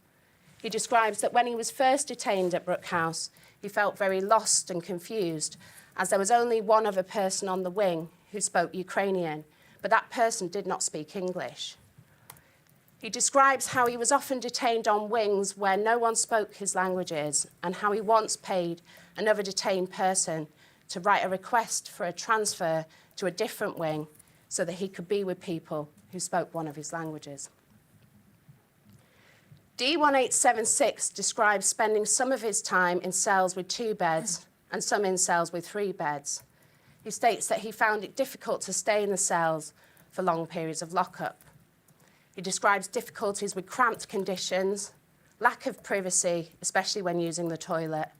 He describes that when he was first detained at Brook House, he felt very lost and confused as there was only one other person on the wing who spoke Ukrainian, but that person did not speak English. He describes how he was often detained on wings where no one spoke his languages and how he once paid another detained person to write a request for a transfer to a different wing so that he could be with people who spoke one of his languages. D1876 describes spending some of his time in cells with 2 beds and some in cells with 3 beds. He states that he found it difficult to stay in the cells for long periods of lockup. He describes difficulties with cramped conditions, lack of privacy, especially when using the toilet,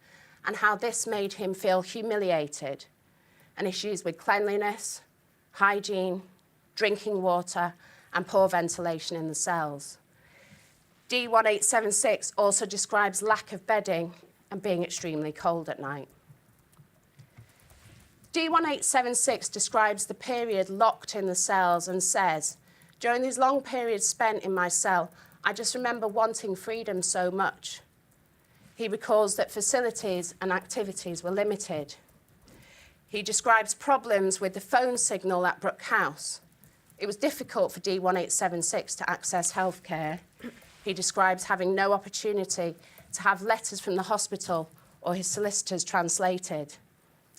and how this made him feel humiliated, and issues with cleanliness, hygiene, drinking water, and poor ventilation in the cells. D1876 also describes lack of bedding and being extremely cold at night. D1876 describes the period locked in the cells and says, "During these long periods spent in my cell, I just remember wanting freedom so much." He recalls that facilities and activities were limited. He describes problems with the phone signal at Brook House. It was difficult for D1876 to access healthcare. He describes having no opportunity to have letters from the hospital or his solicitors translated.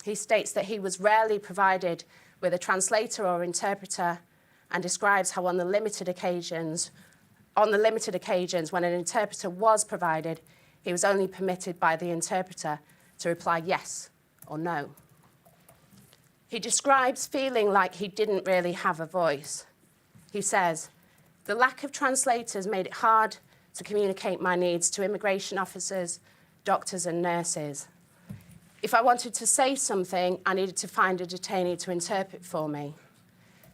He states that he was rarely provided with a translator or interpreter and describes how on the limited occasions when an interpreter was provided, he was only permitted by the interpreter to reply yes or no. He describes feeling like he didn't really have a voice. He says, "The lack of translators made it hard to communicate my needs to immigration officers, doctors and nurses. If I wanted to say something, I needed to find a detainee to interpret for me.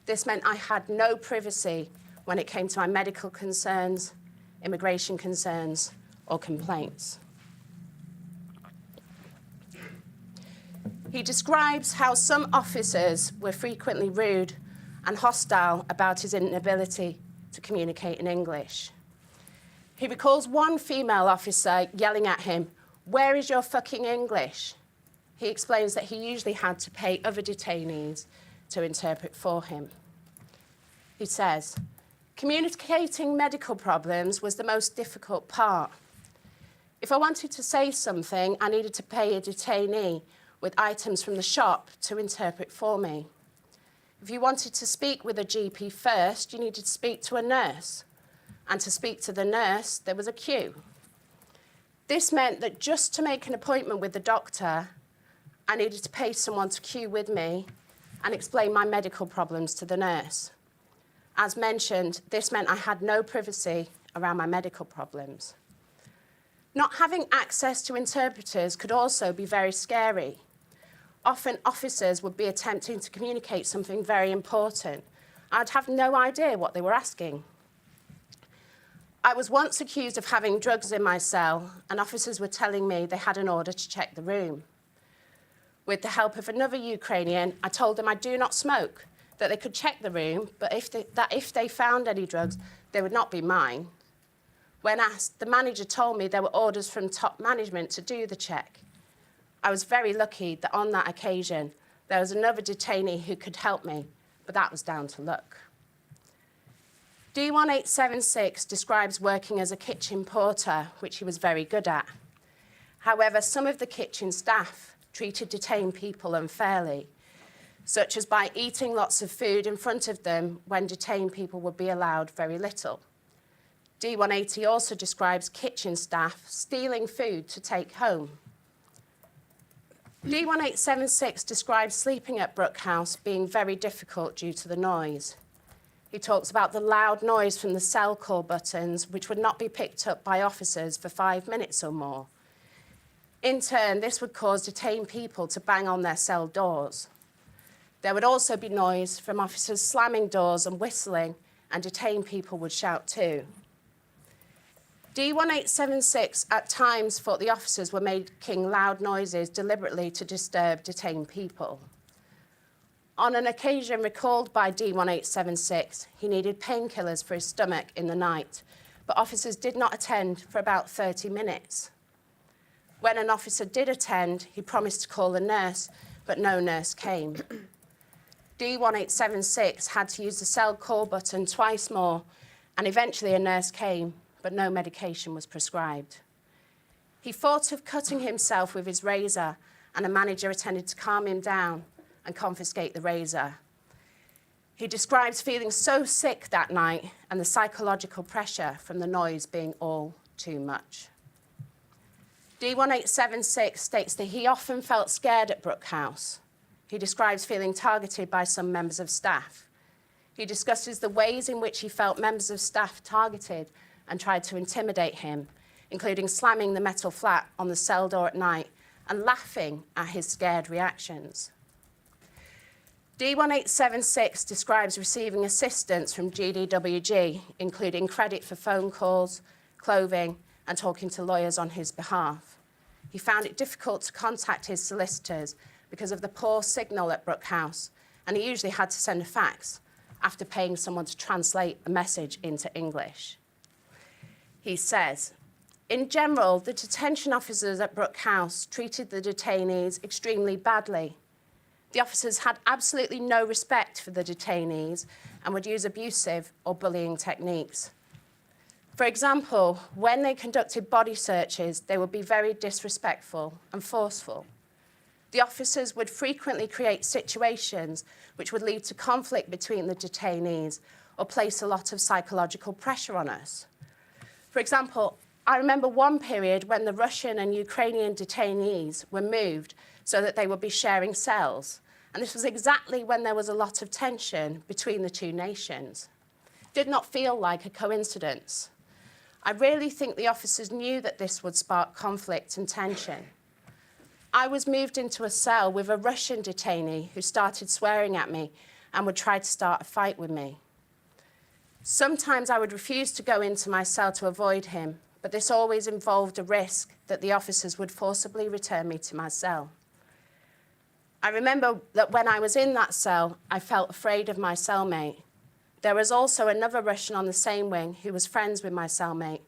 This meant I had no privacy when it came to my medical concerns, immigration concerns, or complaints." He describes how some officers were frequently rude and hostile about his inability to communicate in English. He recalls one female officer yelling at him, "Where is your fucking English?" he explains that he usually had to pay other detainees to interpret for him. He says, communicating medical problems was the most difficult part. If I wanted to say something, I needed to pay a detainee with items from the shop to interpret for me. If you wanted to speak with a GP first, you needed to speak to a nurse. And to speak to the nurse, there was a queue. This meant that just to make an appointment with the doctor, I needed to pay someone to queue with me and explain my medical problems to the nurse. As mentioned, this meant I had no privacy around my medical problems. Not having access to interpreters could also be very scary. Often officers would be attempting to communicate something very important. I'd have no idea what they were asking. I was once accused of having drugs in my cell, and officers were telling me they had an order to check the room. With the help of another Ukrainian, I told them I do not smoke, that they could check the room, but if they found any drugs, they would not be mine. When asked, the manager told me there were orders from top management to do the check. I was very lucky that on that occasion, there was another detainee who could help me, but that was down to luck. D1876 describes working as a kitchen porter, which he was very good at. However, some of the kitchen staff treated detained people unfairly, such as by eating lots of food in front of them when detained people would be allowed very little. D180 also describes kitchen staff stealing food to take home. D1876 describes sleeping at Brook House being very difficult due to the noise. He talks about the loud noise from the cell call buttons, which would not be picked up by officers for 5 minutes or more. In turn, this would cause detained people to bang on their cell doors. There would also be noise from officers slamming doors and whistling, and detained people would shout too. D1876 at times thought the officers were making loud noises deliberately to disturb detained people. On an occasion recalled by D1876, he needed painkillers for his stomach in the night, but officers did not attend for about 30 minutes. When an officer did attend, he promised to call a nurse, but no nurse came. D1876 had to use the cell call button twice more, and eventually a nurse came, but no medication was prescribed. He thought of cutting himself with his razor, and a manager attended to calm him down and confiscate the razor. He describes feeling so sick that night and the psychological pressure from the noise being all too much. D1876 states that he often felt scared at Brook House. He describes feeling targeted by some members of staff. He discusses the ways in which he felt members of staff targeted and tried to intimidate him, including slamming the metal flat on the cell door at night and laughing at his scared reactions. D1876 describes receiving assistance from GDWG, including credit for phone calls, clothing, and talking to lawyers on his behalf. He found it difficult to contact his solicitors because of the poor signal at Brook House, and he usually had to send a fax after paying someone to translate a message into English. He says, in general, the detention officers at Brook House treated the detainees extremely badly. The officers had absolutely no respect for the detainees and would use abusive or bullying techniques. For example, when they conducted body searches, they would be very disrespectful and forceful. The officers would frequently create situations which would lead to conflict between the detainees or place a lot of psychological pressure on us. For example, I remember one period when the Russian and Ukrainian detainees were moved so that they would be sharing cells. And this was exactly when there was a lot of tension between the two nations. It did not feel like a coincidence. I really think the officers knew that this would spark conflict and tension. I was moved into a cell with a Russian detainee who started swearing at me and would try to start a fight with me. Sometimes I would refuse to go into my cell to avoid him, but this always involved a risk that the officers would forcibly return me to my cell. I remember that when I was in that cell, I felt afraid of my cellmate. There was also another Russian on the same wing who was friends with my cellmate.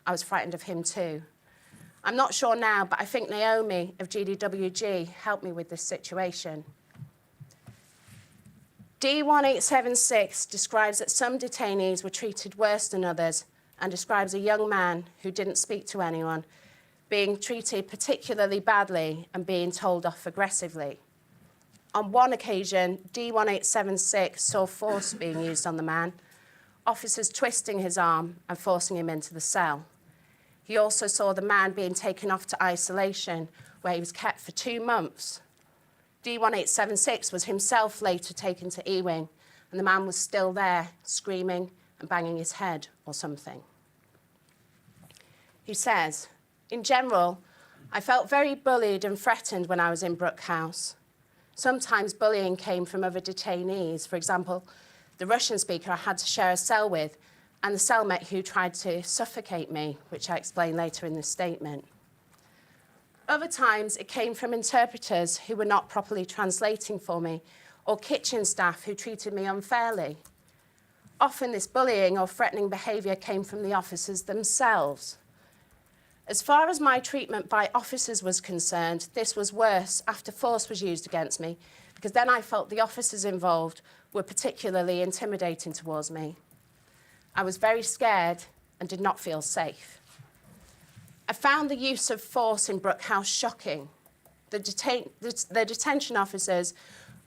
I was frightened of him too. I'm not sure now, but I think Naomi of GDWG helped me with this situation. D1876 describes that some detainees were treated worse than others and describes a young man who didn't speak to anyone being treated particularly badly and being told off aggressively. On one occasion, D1876 saw force being used on the man, officers twisting his arm and forcing him into the cell. He also saw the man being taken off to isolation, where he was kept for 2 months. D1876 was himself later taken to E-Wing, and the man was still there, screaming and banging his head or something. He says, in general, I felt very bullied and threatened when I was in Brook House. Sometimes bullying came from other detainees. For example, the Russian speaker I had to share a cell with, and the cellmate who tried to suffocate me, which I explain later in this statement. Other times, it came from interpreters who were not properly translating for me, or kitchen staff who treated me unfairly. Often this bullying or threatening behaviour came from the officers themselves. As far as my treatment by officers was concerned, this was worse after force was used against me, because then I felt the officers involved were particularly intimidating towards me. I was very scared and did not feel safe. I found the use of force in Brook House shocking. The detention officers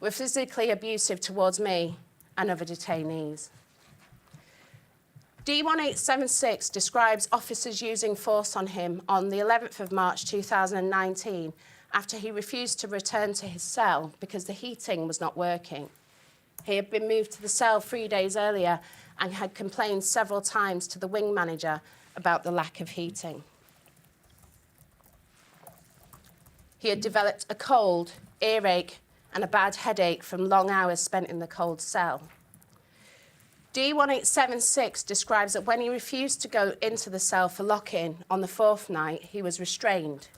were physically abusive towards me and other detainees. D1876 describes officers using force on him on the 11th of March 2019 after he refused to return to his cell because the heating was not working. He had been moved to the cell 3 days earlier and had complained several times to the wing manager about the lack of heating. He had developed a cold, earache, and a bad headache from long hours spent in the cold cell. D1876 describes that when he refused to go into the cell for lock-in on the 4th night, he was restrained.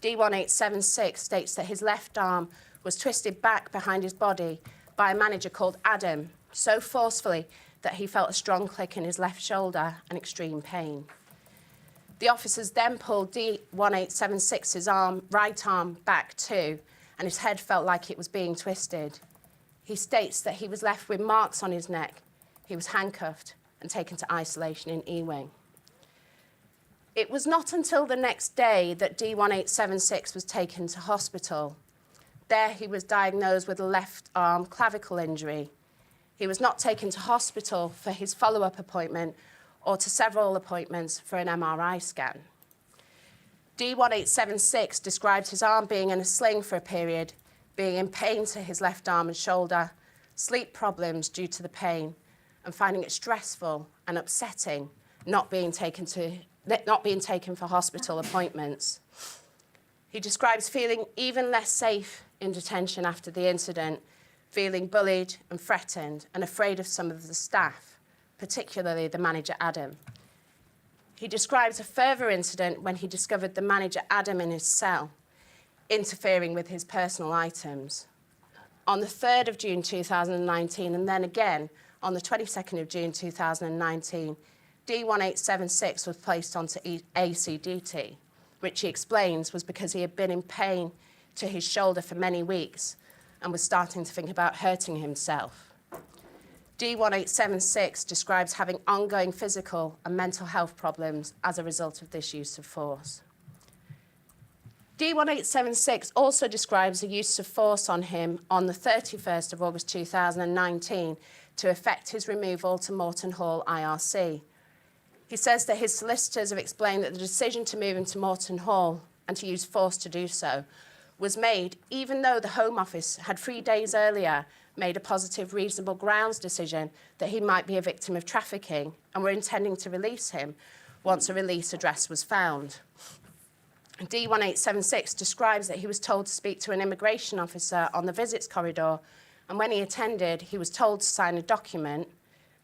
D1876 states that his left arm was twisted back behind his body by a manager called Adam, so forcefully that he felt a strong click in his left shoulder and extreme pain. The officers then pulled D1876's right arm back too, and his head felt like it was being twisted. He states that he was left with marks on his neck. He was handcuffed and taken to isolation in E-Wing. It was not until the next day that D1876 was taken to hospital. There he was diagnosed with a left arm clavicle injury. He was not taken to hospital for his follow-up appointment or to several appointments for an MRI scan. D1876 describes his arm being in a sling for a period, being in pain to his left arm and shoulder, sleep problems due to the pain, and finding it stressful and upsetting not being taken for hospital appointments. He describes feeling even less safe in detention after the incident, feeling bullied and threatened and afraid of some of the staff, particularly the manager Adam. He describes a further incident when he discovered the manager Adam in his cell, interfering with his personal items. On the 3rd of June 2019, and then again on the 22nd of June 2019, D1876 was placed onto AC duty, which he explains was because he had been in pain to his shoulder for many weeks and was starting to think about hurting himself. D1876 describes having ongoing physical and mental health problems as a result of this use of force. D1876 also describes the use of force on him on the 31st of August 2019 to effect his removal to Moreton Hall IRC. He says that his solicitors have explained that the decision to move him to Moreton Hall and to use force to do so was made even though the Home Office had 3 days earlier made a positive reasonable grounds decision that he might be a victim of trafficking and were intending to release him once a release address was found. D1876 describes that he was told to speak to an immigration officer on the visits corridor, and when he attended, he was told to sign a document,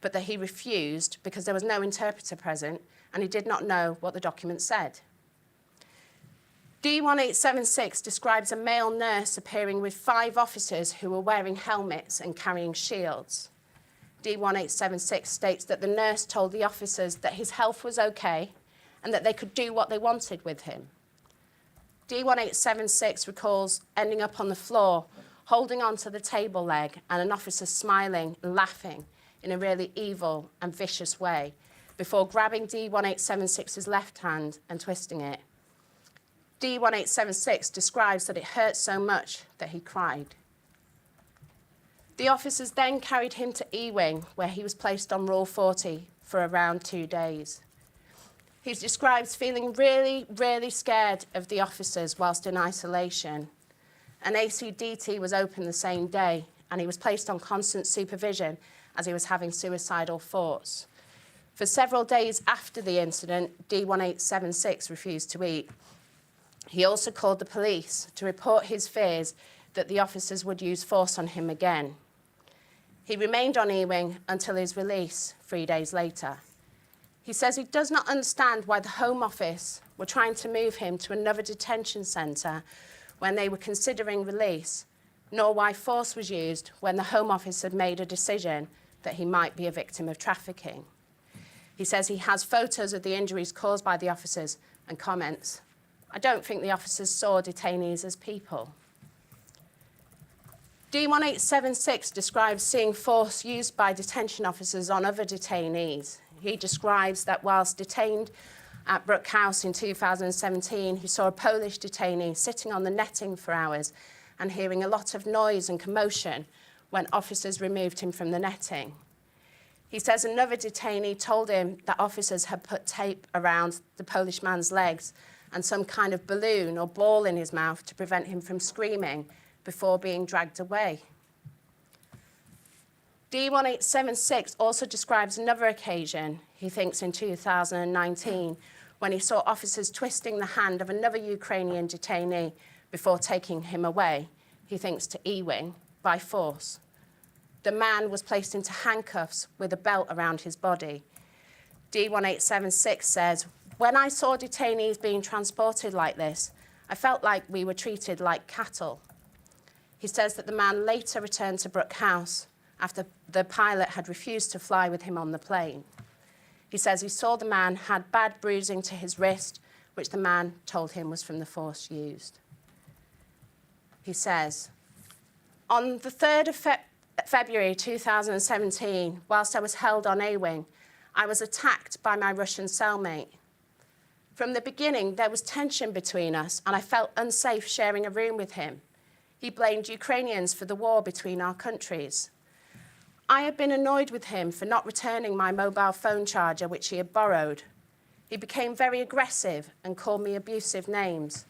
but that he refused because there was no interpreter present and he did not know what the document said. D1876 describes a male nurse appearing with 5 officers who were wearing helmets and carrying shields. D1876 states that the nurse told the officers that his health was okay and that they could do what they wanted with him. D1876 recalls ending up on the floor, holding onto the table leg, and an officer smiling and laughing in a really evil and vicious way before grabbing D1876's left hand and twisting it. D1876 describes that it hurt so much that he cried. The officers then carried him to E-Wing, where he was placed on Rule 40 for around 2 days. He describes feeling really, really scared of the officers whilst in isolation. An ACDT was open the same day, and he was placed on constant supervision as he was having suicidal thoughts. For several days after the incident, D1876 refused to eat. He also called the police to report his fears that the officers would use force on him again. He remained on E-Wing until his release 3 days later. He says he does not understand why the Home Office were trying to move him to another detention centre when they were considering release, nor why force was used when the Home Office had made a decision that he might be a victim of trafficking. He says he has photos of the injuries caused by the officers and comments, "I don't think the officers saw detainees as people." D1876 describes seeing force used by detention officers on other detainees. He describes that whilst detained at Brook House in 2017, he saw a Polish detainee sitting on the netting for hours and hearing a lot of noise and commotion when officers removed him from the netting. He says another detainee told him that officers had put tape around the Polish man's legs and some kind of balloon or ball in his mouth to prevent him from screaming before being dragged away. D1876 also describes another occasion, he thinks in 2019, when he saw officers twisting the hand of another Ukrainian detainee before taking him away, he thinks to E-Wing, by force. The man was placed into handcuffs with a belt around his body. D1876 says, "When I saw detainees being transported like this, I felt like we were treated like cattle." He says that the man later returned to Brook House after the pilot had refused to fly with him on the plane. He says he saw the man had bad bruising to his wrist, which the man told him was from the force used. He says, "On the 3rd of February 2017, whilst I was held on A-Wing, I was attacked by my Russian cellmate. From the beginning, there was tension between us, and I felt unsafe sharing a room with him. He blamed Ukrainians for the war between our countries. I had been annoyed with him for not returning my mobile phone charger, which he had borrowed. He became very aggressive and called me abusive names.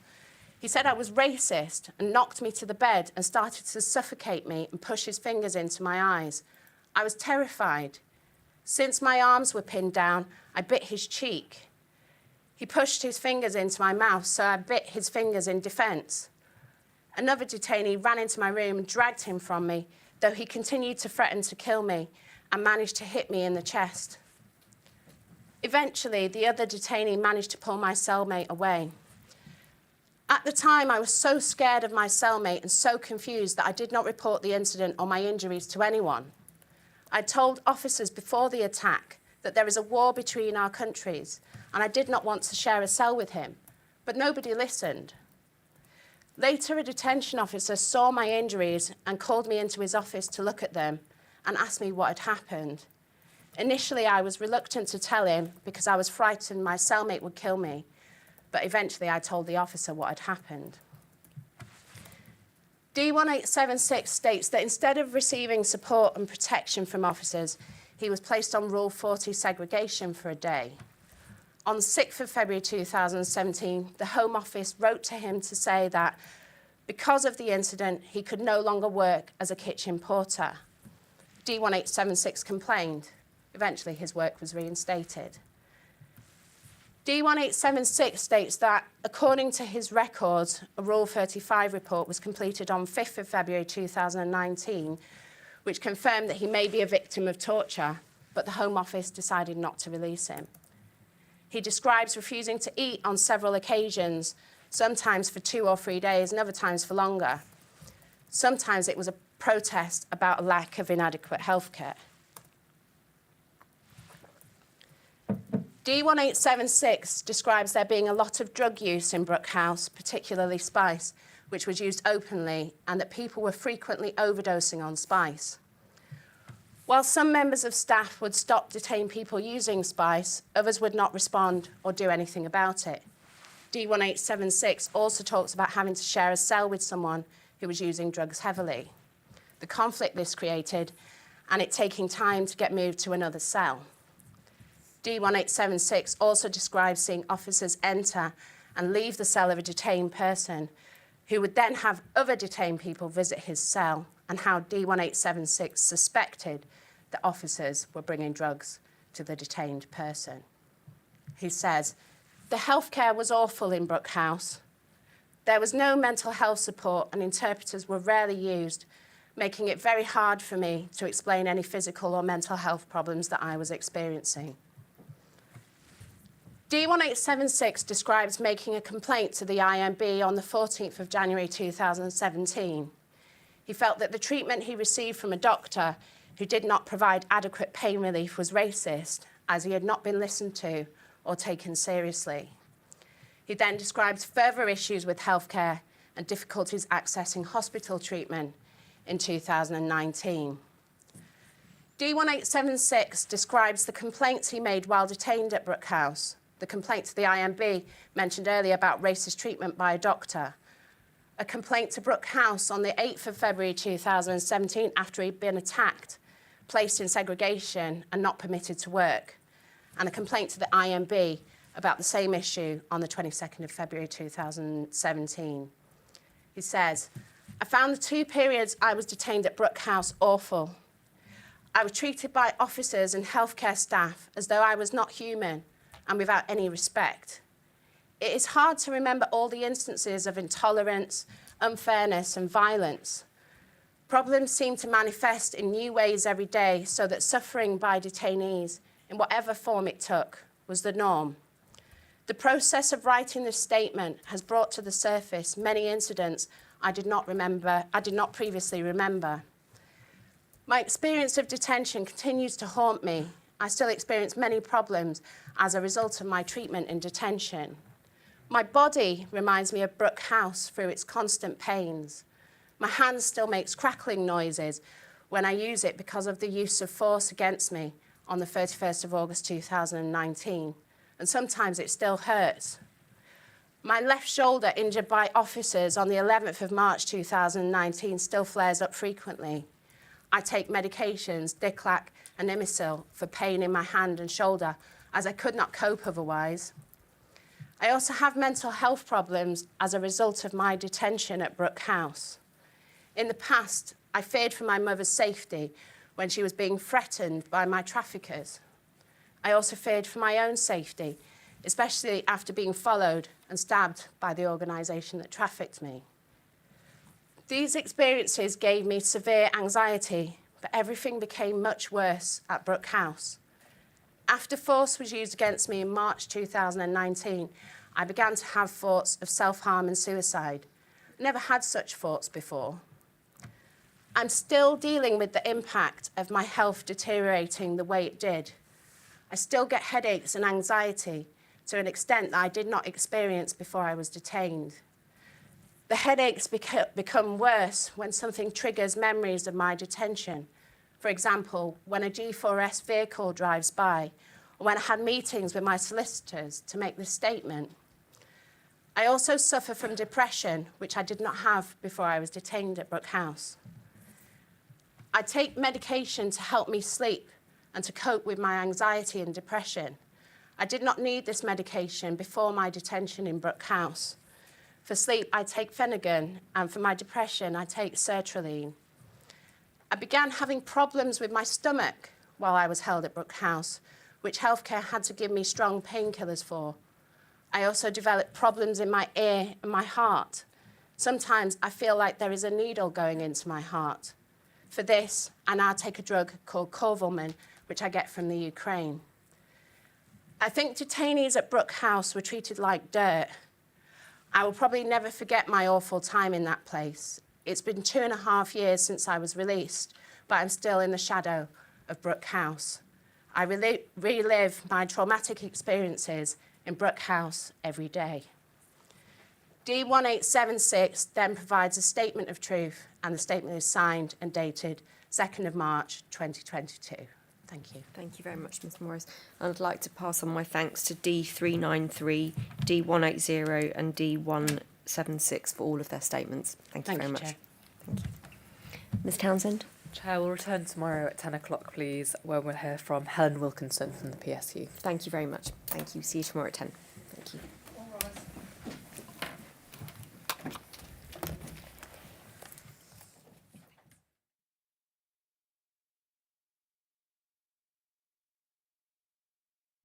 He said I was racist and knocked me to the bed and started to suffocate me and push his fingers into my eyes. I was terrified. Since my arms were pinned down, I bit his cheek. He pushed his fingers into my mouth, so I bit his fingers in defense. Another detainee ran into my room and dragged him from me, though he continued to threaten to kill me and managed to hit me in the chest. Eventually, the other detainee managed to pull my cellmate away. At the time, I was so scared of my cellmate and so confused that I did not report the incident or my injuries to anyone. I told officers before the attack that there is a war between our countries, and I did not want to share a cell with him, but nobody listened. Later, a detention officer saw my injuries and called me into his office to look at them and asked me what had happened. Initially, I was reluctant to tell him because I was frightened my cellmate would kill me, but eventually I told the officer what had happened. D1876 states that instead of receiving support and protection from officers, he was placed on Rule 40 segregation for a day. On 6th of February 2017, the Home Office wrote to him to say that because of the incident, he could no longer work as a kitchen porter. D1876 complained. Eventually, his work was reinstated. D1876 states that, according to his records, a Rule 35 report was completed on 5th of February 2019, which confirmed that he may be a victim of torture, but the Home Office decided not to release him. He describes refusing to eat on several occasions, sometimes for 2 or 3 days and other times for longer. Sometimes it was a protest about a lack of inadequate healthcare. D1876 describes there being a lot of drug use in Brook House, particularly spice, which was used openly, and that people were frequently overdosing on spice. While some members of staff would stop detain people using spice, others would not respond or do anything about it. D1876 also talks about having to share a cell with someone who was using drugs heavily, the conflict this created, and it taking time to get moved to another cell. D1876 also describes seeing officers enter and leave the cell of a detained person, who would then have other detained people visit his cell, and how D1876 suspected that officers were bringing drugs to the detained person. He says, "The healthcare was awful in Brook House. There was no mental health support and interpreters were rarely used, making it very hard for me to explain any physical or mental health problems that I was experiencing." D1876 describes making a complaint to the IMB on the 14th of January 2017. He felt that the treatment he received from a doctor who did not provide adequate pain relief was racist, as he had not been listened to or taken seriously. He then describes further issues with healthcare and difficulties accessing hospital treatment in 2019. D1876 describes the complaints he made while detained at Brook House, the complaint to the IMB mentioned earlier about racist treatment by a doctor, a complaint to Brook House on the 8th of February 2017 after he'd been attacked, placed in segregation and not permitted to work, and a complaint to the IMB about the same issue on the 22nd of February 2017. He says, "I found the 2 periods I was detained at Brook House awful. I was treated by officers and healthcare staff as though I was not human and without any respect. It is hard to remember all the instances of intolerance, unfairness, and violence. Problems seem to manifest in new ways every day, so that suffering by detainees, in whatever form it took, was the norm. The process of writing this statement has brought to the surface many incidents I did not previously remember. My experience of detention continues to haunt me. I still experience many problems as a result of my treatment in detention. My body reminds me of Brook House through its constant pains. My hand still makes crackling noises when I use it because of the use of force against me on the 31st of August 2019, and sometimes it still hurts. My left shoulder, injured by officers on the 11th of March 2019, still flares up frequently. I take medications, Diclac and Imisil, for pain in my hand and shoulder, as I could not cope otherwise. I also have mental health problems as a result of my detention at Brook House. In the past, I feared for my mother's safety when she was being threatened by my traffickers. I also feared for my own safety, especially after being followed and stabbed by the organisation that trafficked me. These experiences gave me severe anxiety, but everything became much worse at Brook House. After force was used against me in March 2019, I began to have thoughts of self-harm and suicide. I never had such thoughts before. I'm still dealing with the impact of my health deteriorating the way it did. I still get headaches and anxiety to an extent that I did not experience before I was detained. The headaches become worse when something triggers memories of my detention. For example, when a G4S vehicle drives by, or when I had meetings with my solicitors to make this statement. I also suffer from depression, which I did not have before I was detained at Brook House. I take medication to help me sleep and to cope with my anxiety and depression. I did not need this medication before my detention in Brook House. For sleep, I take Phenergan, and for my depression, I take sertraline. I began having problems with my stomach while I was held at Brook House, which healthcare had to give me strong painkillers for. I also developed problems in my ear and my heart. Sometimes I feel like there is a needle going into my heart. For this, I now take a drug called Corvalmin, which I get from the Ukraine. I think detainees at Brook House were treated like dirt. I will probably never forget my awful time in that place. It's been 2.5 years since I was released, but I'm still in the shadow of Brook House. I relive my traumatic experiences in Brook House every day. D1876 then provides a statement of truth, and the statement is signed and dated 2nd of March 2022. Thank you. Thank you very much, Ms Morris. I'd like to pass on my thanks to D393, D180 and D176 for all of their statements. Thank you very much. Chair. Thank you. Ms Townsend? Chair, we'll return tomorrow at 10 o'clock, please, where we'll hear from Helen Wilkinson from the PSU. Thank you very much. Thank you. See you tomorrow at 10. Thank you.